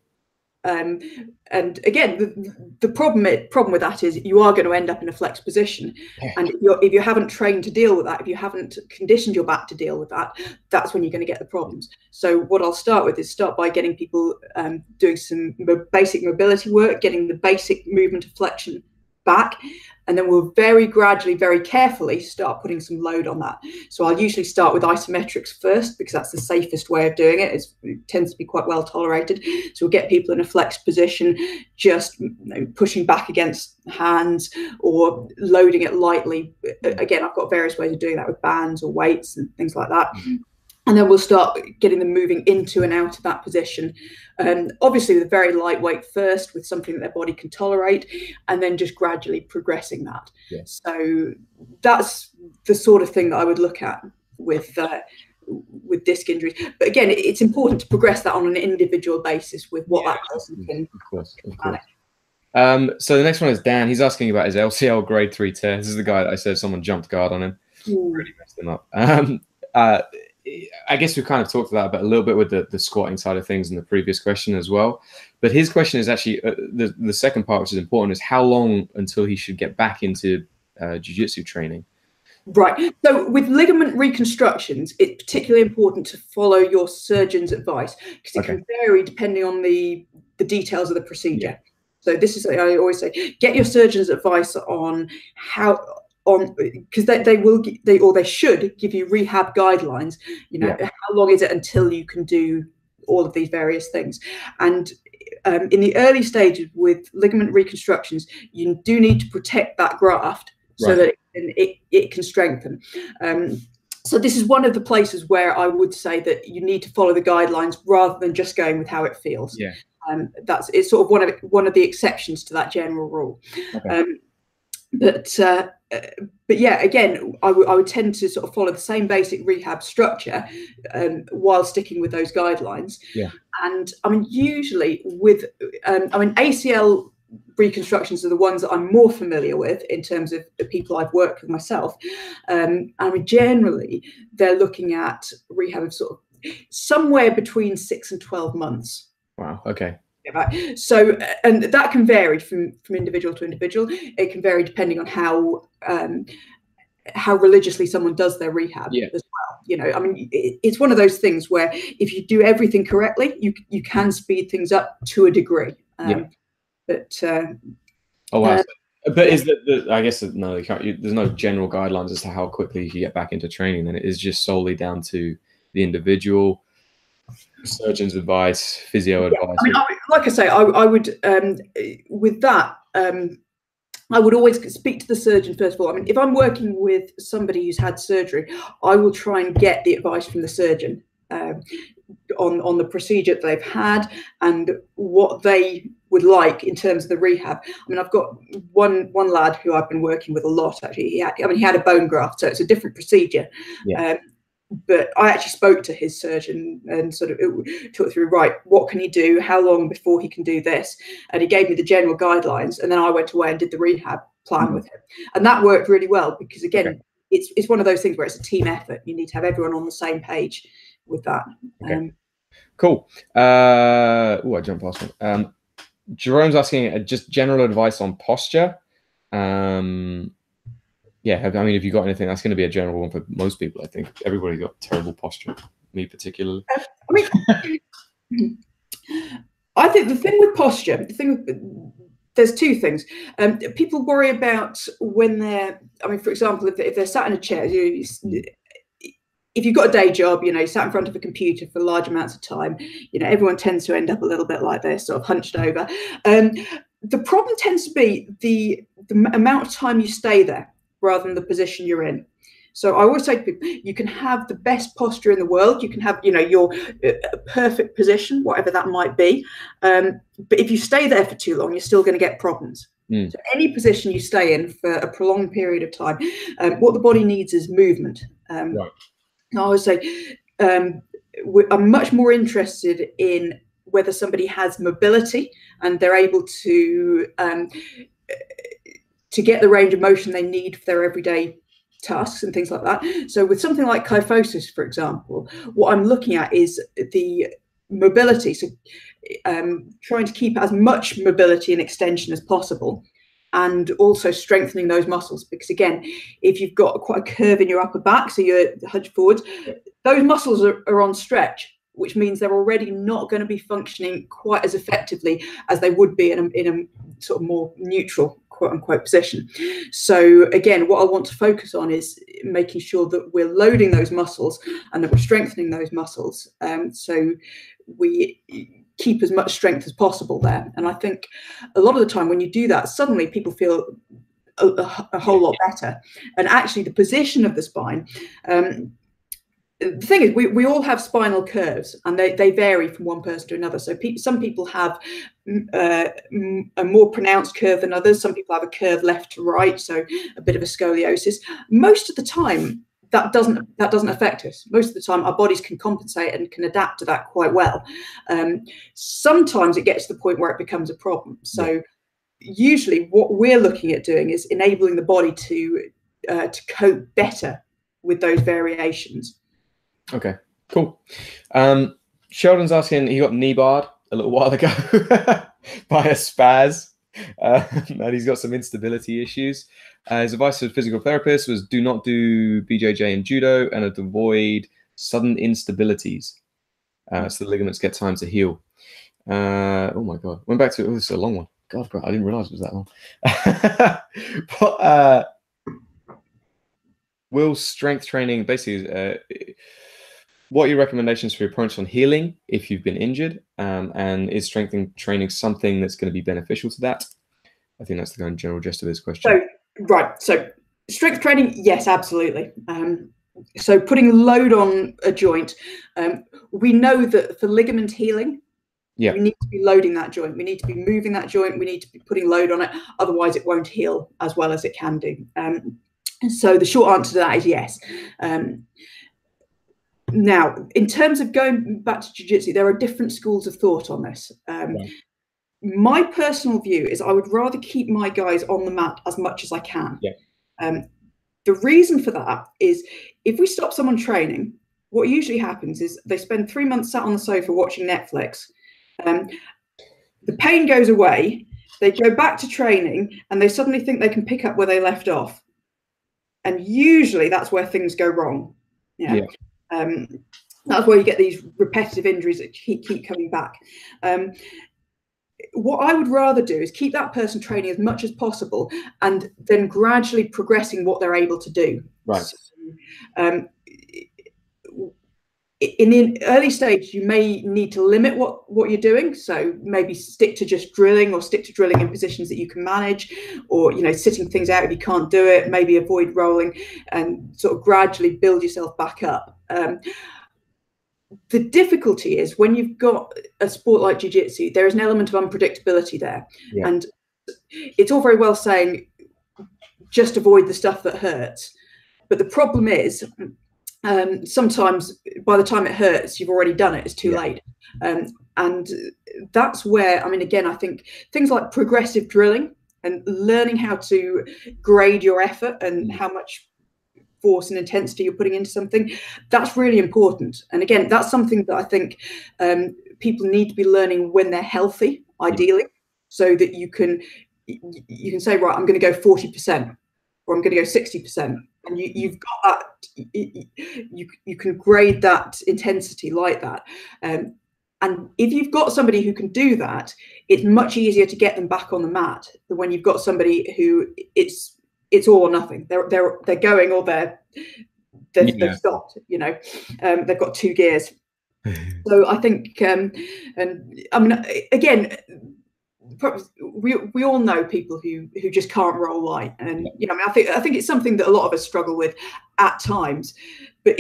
And again, the problem with that is you are going to end up in a flex position, and if you haven't trained to deal with that, if you haven't conditioned your back to deal with that, that's when you're going to get the problems. So what I'll start with is start by getting people doing some basic mobility work, getting the basic movement of flexion back, and then we'll very gradually, very carefully start putting some load on that. So I'll usually start with isometrics first, because that's the safest way of doing it. It tends to be quite well tolerated. So we'll get people in a flexed position, just pushing back against hands or loading it lightly. Again, I've got various ways of doing that with bands or weights and things like that. And then we'll start getting them moving into and out of that position. Obviously with very lightweight first, with something that their body can tolerate, and then just gradually progressing that. Yeah. So that's the sort of thing that I would look at with disc injuries. But again, it's important to progress that on an individual basis with what that person can. Of course. So the next one is Dan. He's asking about his LCL grade 3 tear. This is the guy that I said someone jumped guard on him. Really messed him up. I guess we kind of talked about a little bit with the squatting side of things in the previous question as well. But his question is actually the second part, which is important, is how long until he should get back into jiu-jitsu training? Right. So with ligament reconstructions, it's particularly important to follow your surgeon's advice, because it can vary depending on the details of the procedure. Yeah. So this is, I always say, get your surgeon's advice on how, because they should give you rehab guidelines. You know, how long is it until you can do all of these various things? And in the early stages with ligament reconstructions, you do need to protect that graft so that it can strengthen. So this is one of the places where I would say that you need to follow the guidelines rather than just going with how it feels. Yeah. It's sort of one of the exceptions to that general rule. Okay. But yeah, again, I would tend to sort of follow the same basic rehab structure while sticking with those guidelines. Yeah. And I mean, usually with, ACL reconstructions are the ones that I'm more familiar with in terms of the people I've worked with myself. Generally, they're looking at rehab of sort of somewhere between 6 and 12 months. Wow. Okay. Right. So, and that can vary from individual to individual. It can vary depending on how religiously someone does their rehab as well. You know, I mean, it's one of those things where if you do everything correctly, you can speed things up to a degree. But oh wow. But is that I guess no, there's no general guidelines as to how quickly you can get back into training. Then it is just solely down to the individual, surgeon's advice, physio advice? I mean, like I say, I would with that. I would always speak to the surgeon first of all. I mean, if I'm working with somebody who's had surgery, I will try and get the advice from the surgeon on the procedure that they've had and what they would like in terms of the rehab. I mean, I've got one lad who I've been working with a lot. Actually, he had a bone graft, so it's a different procedure. Yeah. But I actually spoke to his surgeon and sort of talked through, right, what can he do? How long before he can do this? And he gave me the general guidelines. And then I went away and did the rehab plan with him. And that worked really well because, again, it's one of those things where it's a team effort. You need to have everyone on the same page with that. Okay. Cool. Oh, I jumped past one. Jerome's asking just general advice on posture. Yeah, I mean, if you got anything, that's going to be a general one for most people. I think everybody got terrible posture, me particularly. I mean, I think the thing with posture, there's two things. People worry about when they're, I mean, for example, if they're sat in a chair, if you've got a day job, you know, sat in front of a computer for large amounts of time, you know, everyone tends to end up a little bit like this, sort of hunched over. The problem tends to be the amount of time you stay there rather than the position you're in. So I always say to people, you can have the best posture in the world. You can have, you know, your perfect position, whatever that might be. But if you stay there for too long, you're still going to get problems. So any position you stay in for a prolonged period of time, what the body needs is movement. Right. I always say I'm much more interested in whether somebody has mobility and they're able to get the range of motion they need for their everyday tasks and things like that. So with something like kyphosis, for example, what I'm looking at is the mobility. So trying to keep as much mobility and extension as possible, and also strengthening those muscles. Because again, if you've got quite a curve in your upper back, so you're hunched forward, those muscles are on stretch, which means they're already not going to be functioning quite as effectively as they would be in a sort of more neutral, quote unquote, position. So again, what I want to focus on is making sure that we're loading those muscles and that we're strengthening those muscles, so we keep as much strength as possible there. And I think a lot of the time when you do that, suddenly people feel a whole lot better. And actually the position of the spine, the thing is, we all have spinal curves, and they vary from one person to another. So some people have a more pronounced curve than others. Some people have a curve left to right, so a bit of a scoliosis. Most of the time, that doesn't affect us. Most of the time, our bodies can compensate and can adapt to that quite well. Sometimes it gets to the point where it becomes a problem. So usually, what we're looking at doing is enabling the body to cope better with those variations. Okay, cool. Sheldon's asking, he got knee barred a little while ago by a spaz, and he's got some instability issues. His advice to the physical therapist was do not do BJJ in judo and avoid sudden instabilities, so the ligaments get time to heal. Oh my God, went back to, this is a long one. God, bro, I didn't realize it was that long. But will strength training basically what are your recommendations for your approach on healing if you've been injured? And is strength training something that's going to be beneficial to that? I think that's the kind of general gist of his question. So strength training, yes, absolutely. So putting load on a joint, we know that for ligament healing, we need to be loading that joint. We need to be moving that joint. We need to be putting load on it. Otherwise, it won't heal as well as it can do. So the short answer to that is yes. Now, in terms of going back to jiu-jitsu, there are different schools of thought on this. My personal view is I would rather keep my guys on the mat as much as I can. The reason for that is if we stop someone training, what usually happens is they spend 3 months sat on the sofa watching Netflix. The pain goes away, they go back to training, and they suddenly think they can pick up where they left off. And usually that's where things go wrong. That's where you get these repetitive injuries that keep coming back. What I would rather do is keep that person training as much as possible and then gradually progressing what they're able to do. Right. So, in the early stage, you may need to limit what you're doing. So maybe stick to just drilling, or stick to drilling in positions that you can manage, or, you know, sitting things out if you can't do it, maybe avoid rolling, and sort of gradually build yourself back up. The difficulty is when you've got a sport like jiu-jitsu, there is an element of unpredictability there. Yeah. And it's all very well saying, just avoid the stuff that hurts. But the problem is, sometimes by the time it hurts, you've already done it. It's too late. And that's where, I mean, again, I think things like progressive drilling and learning how to grade your effort and how much force and intensity you're putting into something, that's really important. And again, that's something that I think people need to be learning when they're healthy, ideally, so that you can say, right, I'm going to go 40%, or I'm going to go 60%, and you've got that. You can grade that intensity like that. And if you've got somebody who can do that, it's much easier to get them back on the mat than when you've got somebody who it's all or nothing. They're going, or they've stopped. You know, they've got two gears. So I think, and I mean, again, we all know people who just can't roll light, and you know, I mean, I think it's something that a lot of us struggle with at times, but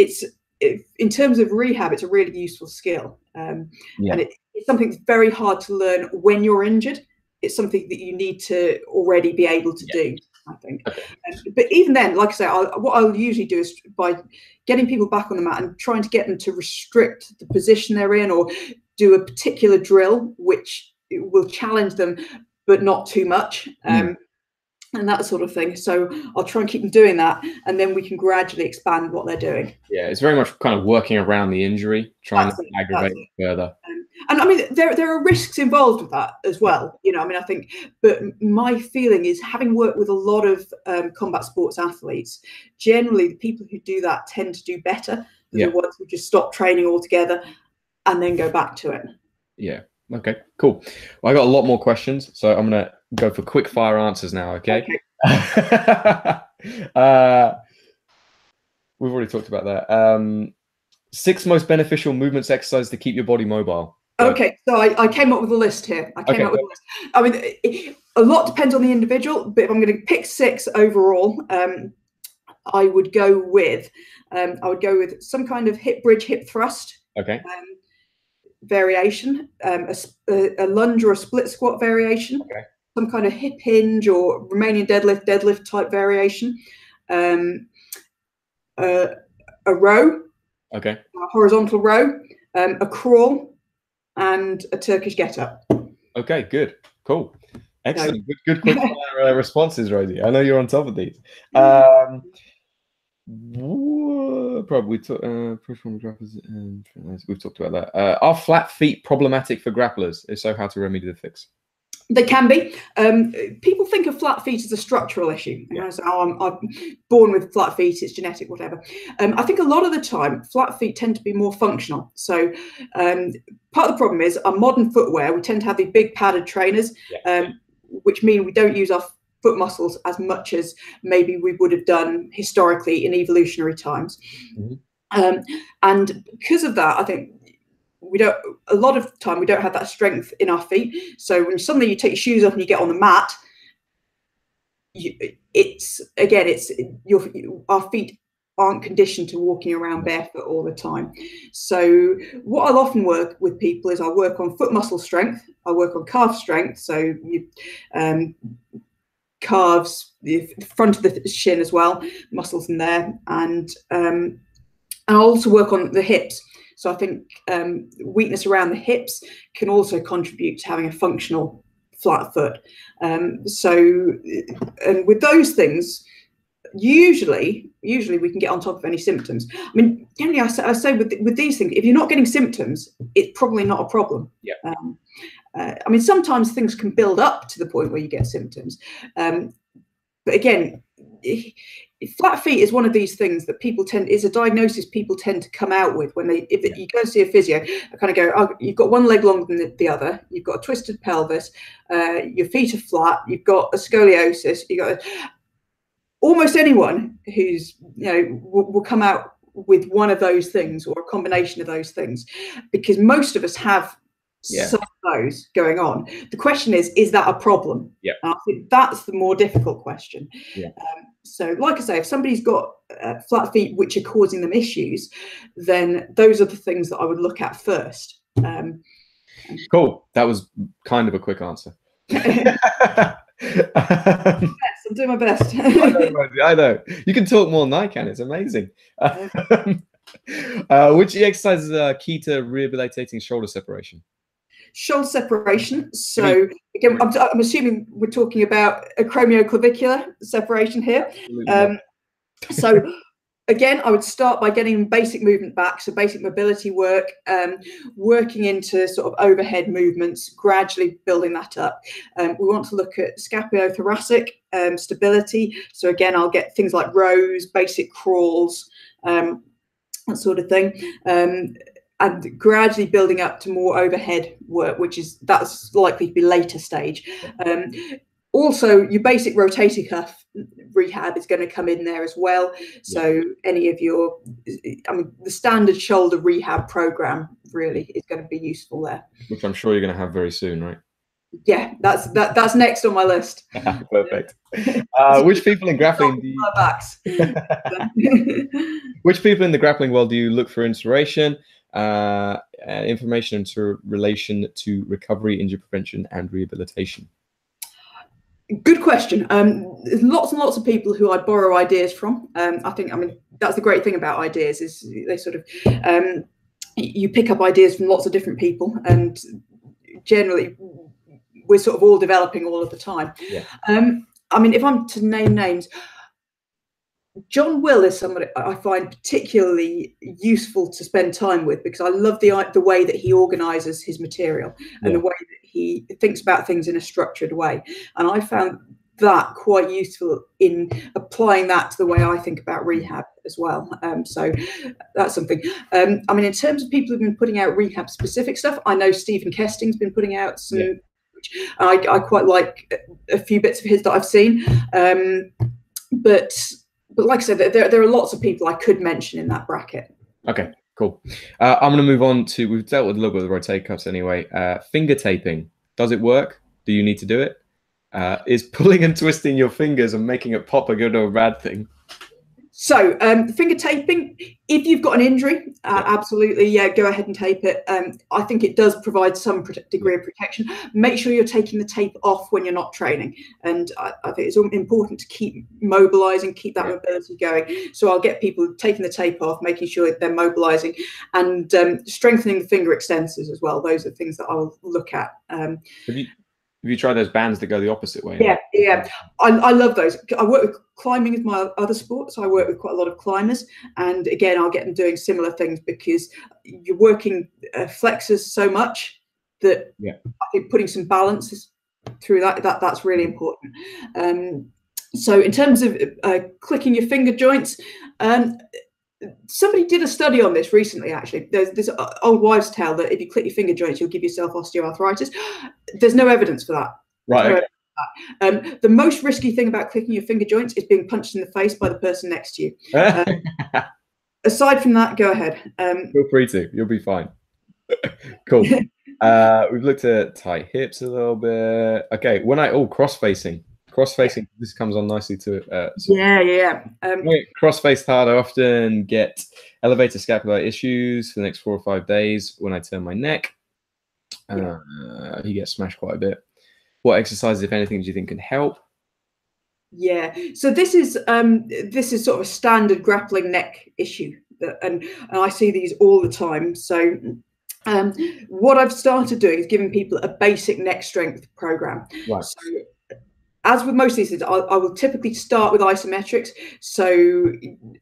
in terms of rehab, it's a really useful skill, and it's something that's very hard to learn when you're injured. It's something that you need to already be able to do, I think. But even then, like I say, what I'll usually do is, by getting people back on the mat and trying to get them to restrict the position they're in, or do a particular drill which will challenge them, but not too much, and that sort of thing. So I'll try and keep them doing that, and then we can gradually expand what they're doing. Yeah, it's very much kind of working around the injury, trying to aggravate it further. And I mean, there are risks involved with that as well. You know, I mean, I think, but my feeling is, having worked with a lot of combat sports athletes, generally the people who do that tend to do better than the ones who just stop training altogether and then go back to it. Yeah. Okay, cool. Well, I got a lot more questions, so I'm going to go for quick fire answers now, okay? We've already talked about that. 6 most beneficial movements exercises to keep your body mobile. Okay, so I came up with a list here. I came up with a list. I mean, a lot depends on the individual, but if I'm going to pick 6 overall, I would go with some kind of hip bridge, hip thrust. Okay. Variation, a lunge or a split squat variation, some kind of hip hinge or Romanian deadlift type variation, a row, a horizontal row, a crawl, and a Turkish get-up. Okay, good, cool, excellent, good quick responses, Rosie. I know you're on top of these. Probably we've talked about that. Are flat feet problematic for grapplers? If so, how to remedy the fix? They can be. People think of flat feet as a structural issue. You know, so, I'm born with flat feet, it's genetic, whatever. I think a lot of the time, flat feet tend to be more functional. So part of the problem is our modern footwear, we tend to have these big padded trainers, which mean we don't use our foot muscles as much as maybe we would have done historically in evolutionary times. And because of that, I think a lot of the time we don't have that strength in our feet. So when suddenly you take your shoes off and you get on the mat, our feet aren't conditioned to walking around barefoot all the time. So what I'll often work with people is, I'll work on foot muscle strength, I'll work on calf strength, so calves, the front of the shin as well, muscles in there, and I'll also work on the hips. So I think weakness around the hips can also contribute to having a functional flat foot. And with those things, usually we can get on top of any symptoms. I mean, generally I say with these things, if you're not getting symptoms, it's probably not a problem. I mean, sometimes things can build up to the point where you get symptoms. But again, flat feet is one of these things that is a diagnosis people tend to come out with when you go see a physio. I kind of go, oh, you've got one leg longer than the other, you've got a twisted pelvis, your feet are flat, you've got a scoliosis, almost anyone who's, will come out with one of those things or a combination of those things, because most of us have some of those going on. The question is that a problem? Yeah. And I think that's the more difficult question. Yeah. So like I say, if somebody's got flat feet which are causing them issues, then those are the things that I would look at first. Cool. That was kind of a quick answer. I'm doing my best. I know. You can talk more than I can. It's amazing. Which exercises are key to rehabilitating shoulder separation? Shoulder separation. So again, I'm assuming we're talking about acromioclavicular separation here. So again, I would start by getting basic movement back, so basic mobility work, working into sort of overhead movements, gradually building that up. We want to look at scapulothoracic stability. So again, I'll get things like rows, basic crawls, that sort of thing. And gradually building up to more overhead work, that's likely to be later stage. Also, your basic rotator cuff rehab is going to come in there as well. So any of your, the standard shoulder rehab program really is going to be useful there. Which I'm sure you're going to have very soon, right? Yeah, that's next on my list. Perfect. Which people in grappling which people in the grappling world do you look for inspiration, information into relation to recovery, injury prevention, and rehabilitation? Good question. There's lots and lots of people who I borrow ideas from. I mean, that's the great thing about ideas, is they sort of, you pick up ideas from lots of different people, and generally we're sort of all developing all of the time. Yeah. I mean, if I'm to name names, John Will is somebody I find particularly useful to spend time with, because I love the way that he organizes his material and the way that he thinks about things in a structured way. And I found that quite useful in applying that to the way I think about rehab as well. So that's something. I mean, in terms of people who've been putting out rehab specific stuff, I know Stephen Kesting's been putting out some. I quite like a few bits of his that I've seen, but like I said, there are lots of people I could mention in that bracket. Okay, cool. I'm going to move on to, we've dealt with a little bit of the rotator cuffs anyway. Finger taping. Does it work? Do you need to do it? Is pulling and twisting your fingers and making it pop a good or a bad thing? So finger taping, if you've got an injury, absolutely, go ahead and tape it. I think it does provide some degree of protection. Make sure you're taking the tape off when you're not training. And I think it's important to keep mobilizing, keep that mobility going. So I'll get people taking the tape off, making sure that they're mobilizing, and strengthening the finger extensors as well. Those are things that I'll look at. Have you tried those bands that go the opposite way? Yeah. I love those. I work with climbing as my other sport, so I work with quite a lot of climbers. And again, I'll get them doing similar things, because you're working flexors so much that I think putting some balance through that's really important. So in terms of clicking your finger joints, somebody did a study on this recently, actually. There's this old wives' tale that if you click your finger joints, you'll give yourself osteoarthritis. There's no evidence for that. Right. The most risky thing about clicking your finger joints is being punched in the face by the person next to you. Aside from that, go ahead. Feel free to. You'll be fine. Cool. We've looked at tight hips a little bit. Okay. Cross-facing. Cross-facing, this comes on nicely to it. Cross-faced hard, I often get elevator scapular issues for the next 4 or 5 days when I turn my neck. He gets smashed quite a bit. What exercises, if anything, do you think can help? Yeah, so this is sort of a standard grappling neck issue, and I see these all the time. So what I've started doing is giving people a basic neck strength program. Right. So, as with most of these things, I will typically start with isometrics. So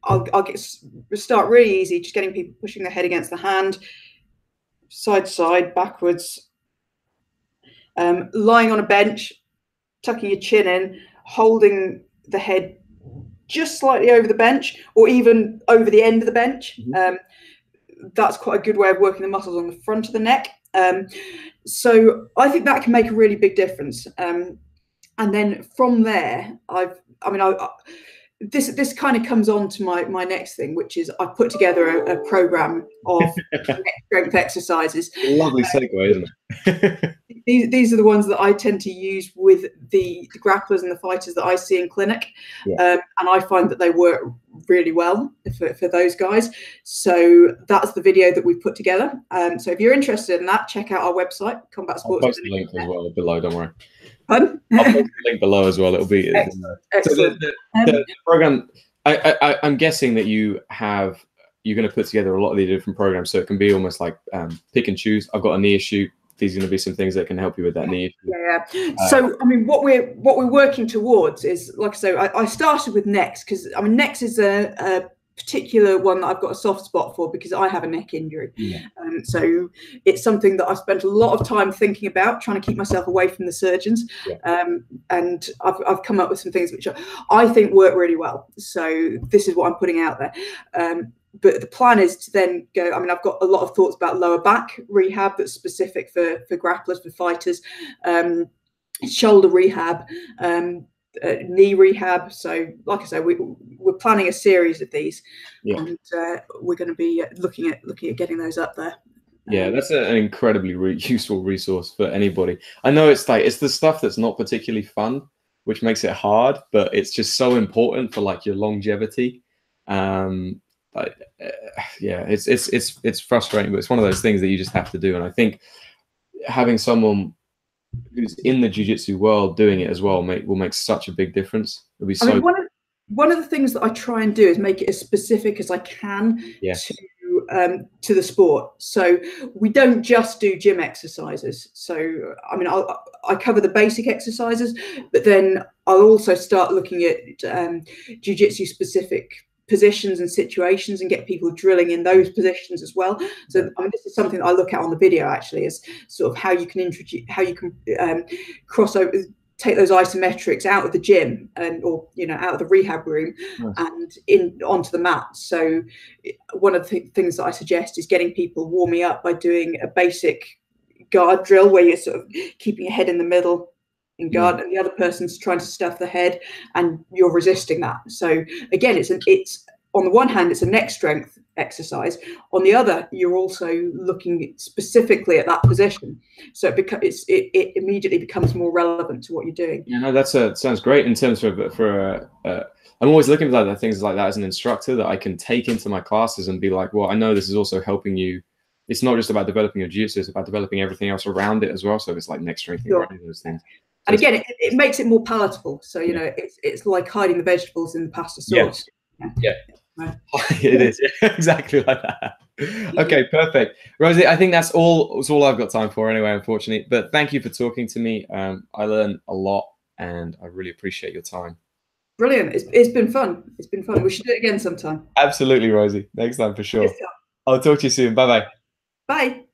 I'll start really easy, just getting people pushing their head against the hand, side to side, backwards, lying on a bench, tucking your chin in, holding the head just slightly over the bench or even over the end of the bench. That's quite a good way of working the muscles on the front of the neck. So I think that can make a really big difference. And then from there, this kind of comes on to my next thing, which is I've put together a program of strength exercises. Lovely segue, isn't it? These are the ones that I tend to use with the grapplers and the fighters that I see in clinic, and I find that they work really well for those guys. So that's the video that we've put together. So if you're interested in that, check out our website, Combat Sports. I'll post the link as well below. Don't worry. Pardon? I'll post the link below as well. It'll be excellent. So the program. I'm guessing that you're going to put together a lot of the different programs, so it can be almost like pick and choose. I've got a knee issue. These are going to be some things that can help you with that knee issue. Yeah. So I mean, what we're working towards is, like I say, I started with necks because I mean necks is a particular one that I've got a soft spot for because I have a neck injury. So it's something that I've spent a lot of time thinking about, trying to keep myself away from the surgeons. And I've come up with some things which I think work really well. So this is what I'm putting out there. But the plan is to then go, I mean, I've got a lot of thoughts about lower back rehab that's specific for grapplers, for fighters, shoulder rehab, knee rehab. So like I say, we're planning a series of these, and we're going to be looking at getting those up there. Yeah, that's an incredibly useful resource for anybody. I know it's the stuff that's not particularly fun, which makes it hard, but it's just so important for like your longevity. Yeah, it's frustrating, but it's one of those things that you just have to do. And I think having someone who's in the jiu-jitsu world doing it as well will make such a big difference. It'll be so. I mean, one of the things that I try and do is make it as specific as I can to the sport. So we don't just do gym exercises. So I mean, I cover the basic exercises, but then I'll also start looking at jiu-jitsu specific positions and situations and get people drilling in those positions as well. So I mean, this is something that I look at on the video actually, is sort of how you can cross over, take those isometrics out of the gym or out of the rehab room and onto the mat. So one of the things that I suggest is getting people warming up by doing a basic guard drill where you're sort of keeping your head in the middle in guard, and the other person's trying to stuff the head, and you're resisting that. So again, it's on the one hand, it's a neck strength exercise. On the other, you're also looking specifically at that position. So it immediately becomes more relevant to what you're doing. No, sounds great in terms for I'm always looking for things like that as an instructor that I can take into my classes and be like, well, I know this is also helping you. It's not just about developing your jiu-jitsu, it's about developing everything else around it as well. So it's like neck strength and those things. And again, it makes it more palatable. So, it's like hiding the vegetables in the pasta sauce. It is exactly like that. Okay, perfect. Rosie, I think that's all I've got time for anyway, unfortunately. But thank you for talking to me. I learned a lot and I really appreciate your time. Brilliant. It's been fun. It's been fun. We should do it again sometime. Absolutely, Rosie. Next time for sure. I'll talk to you soon. Bye-bye. Bye.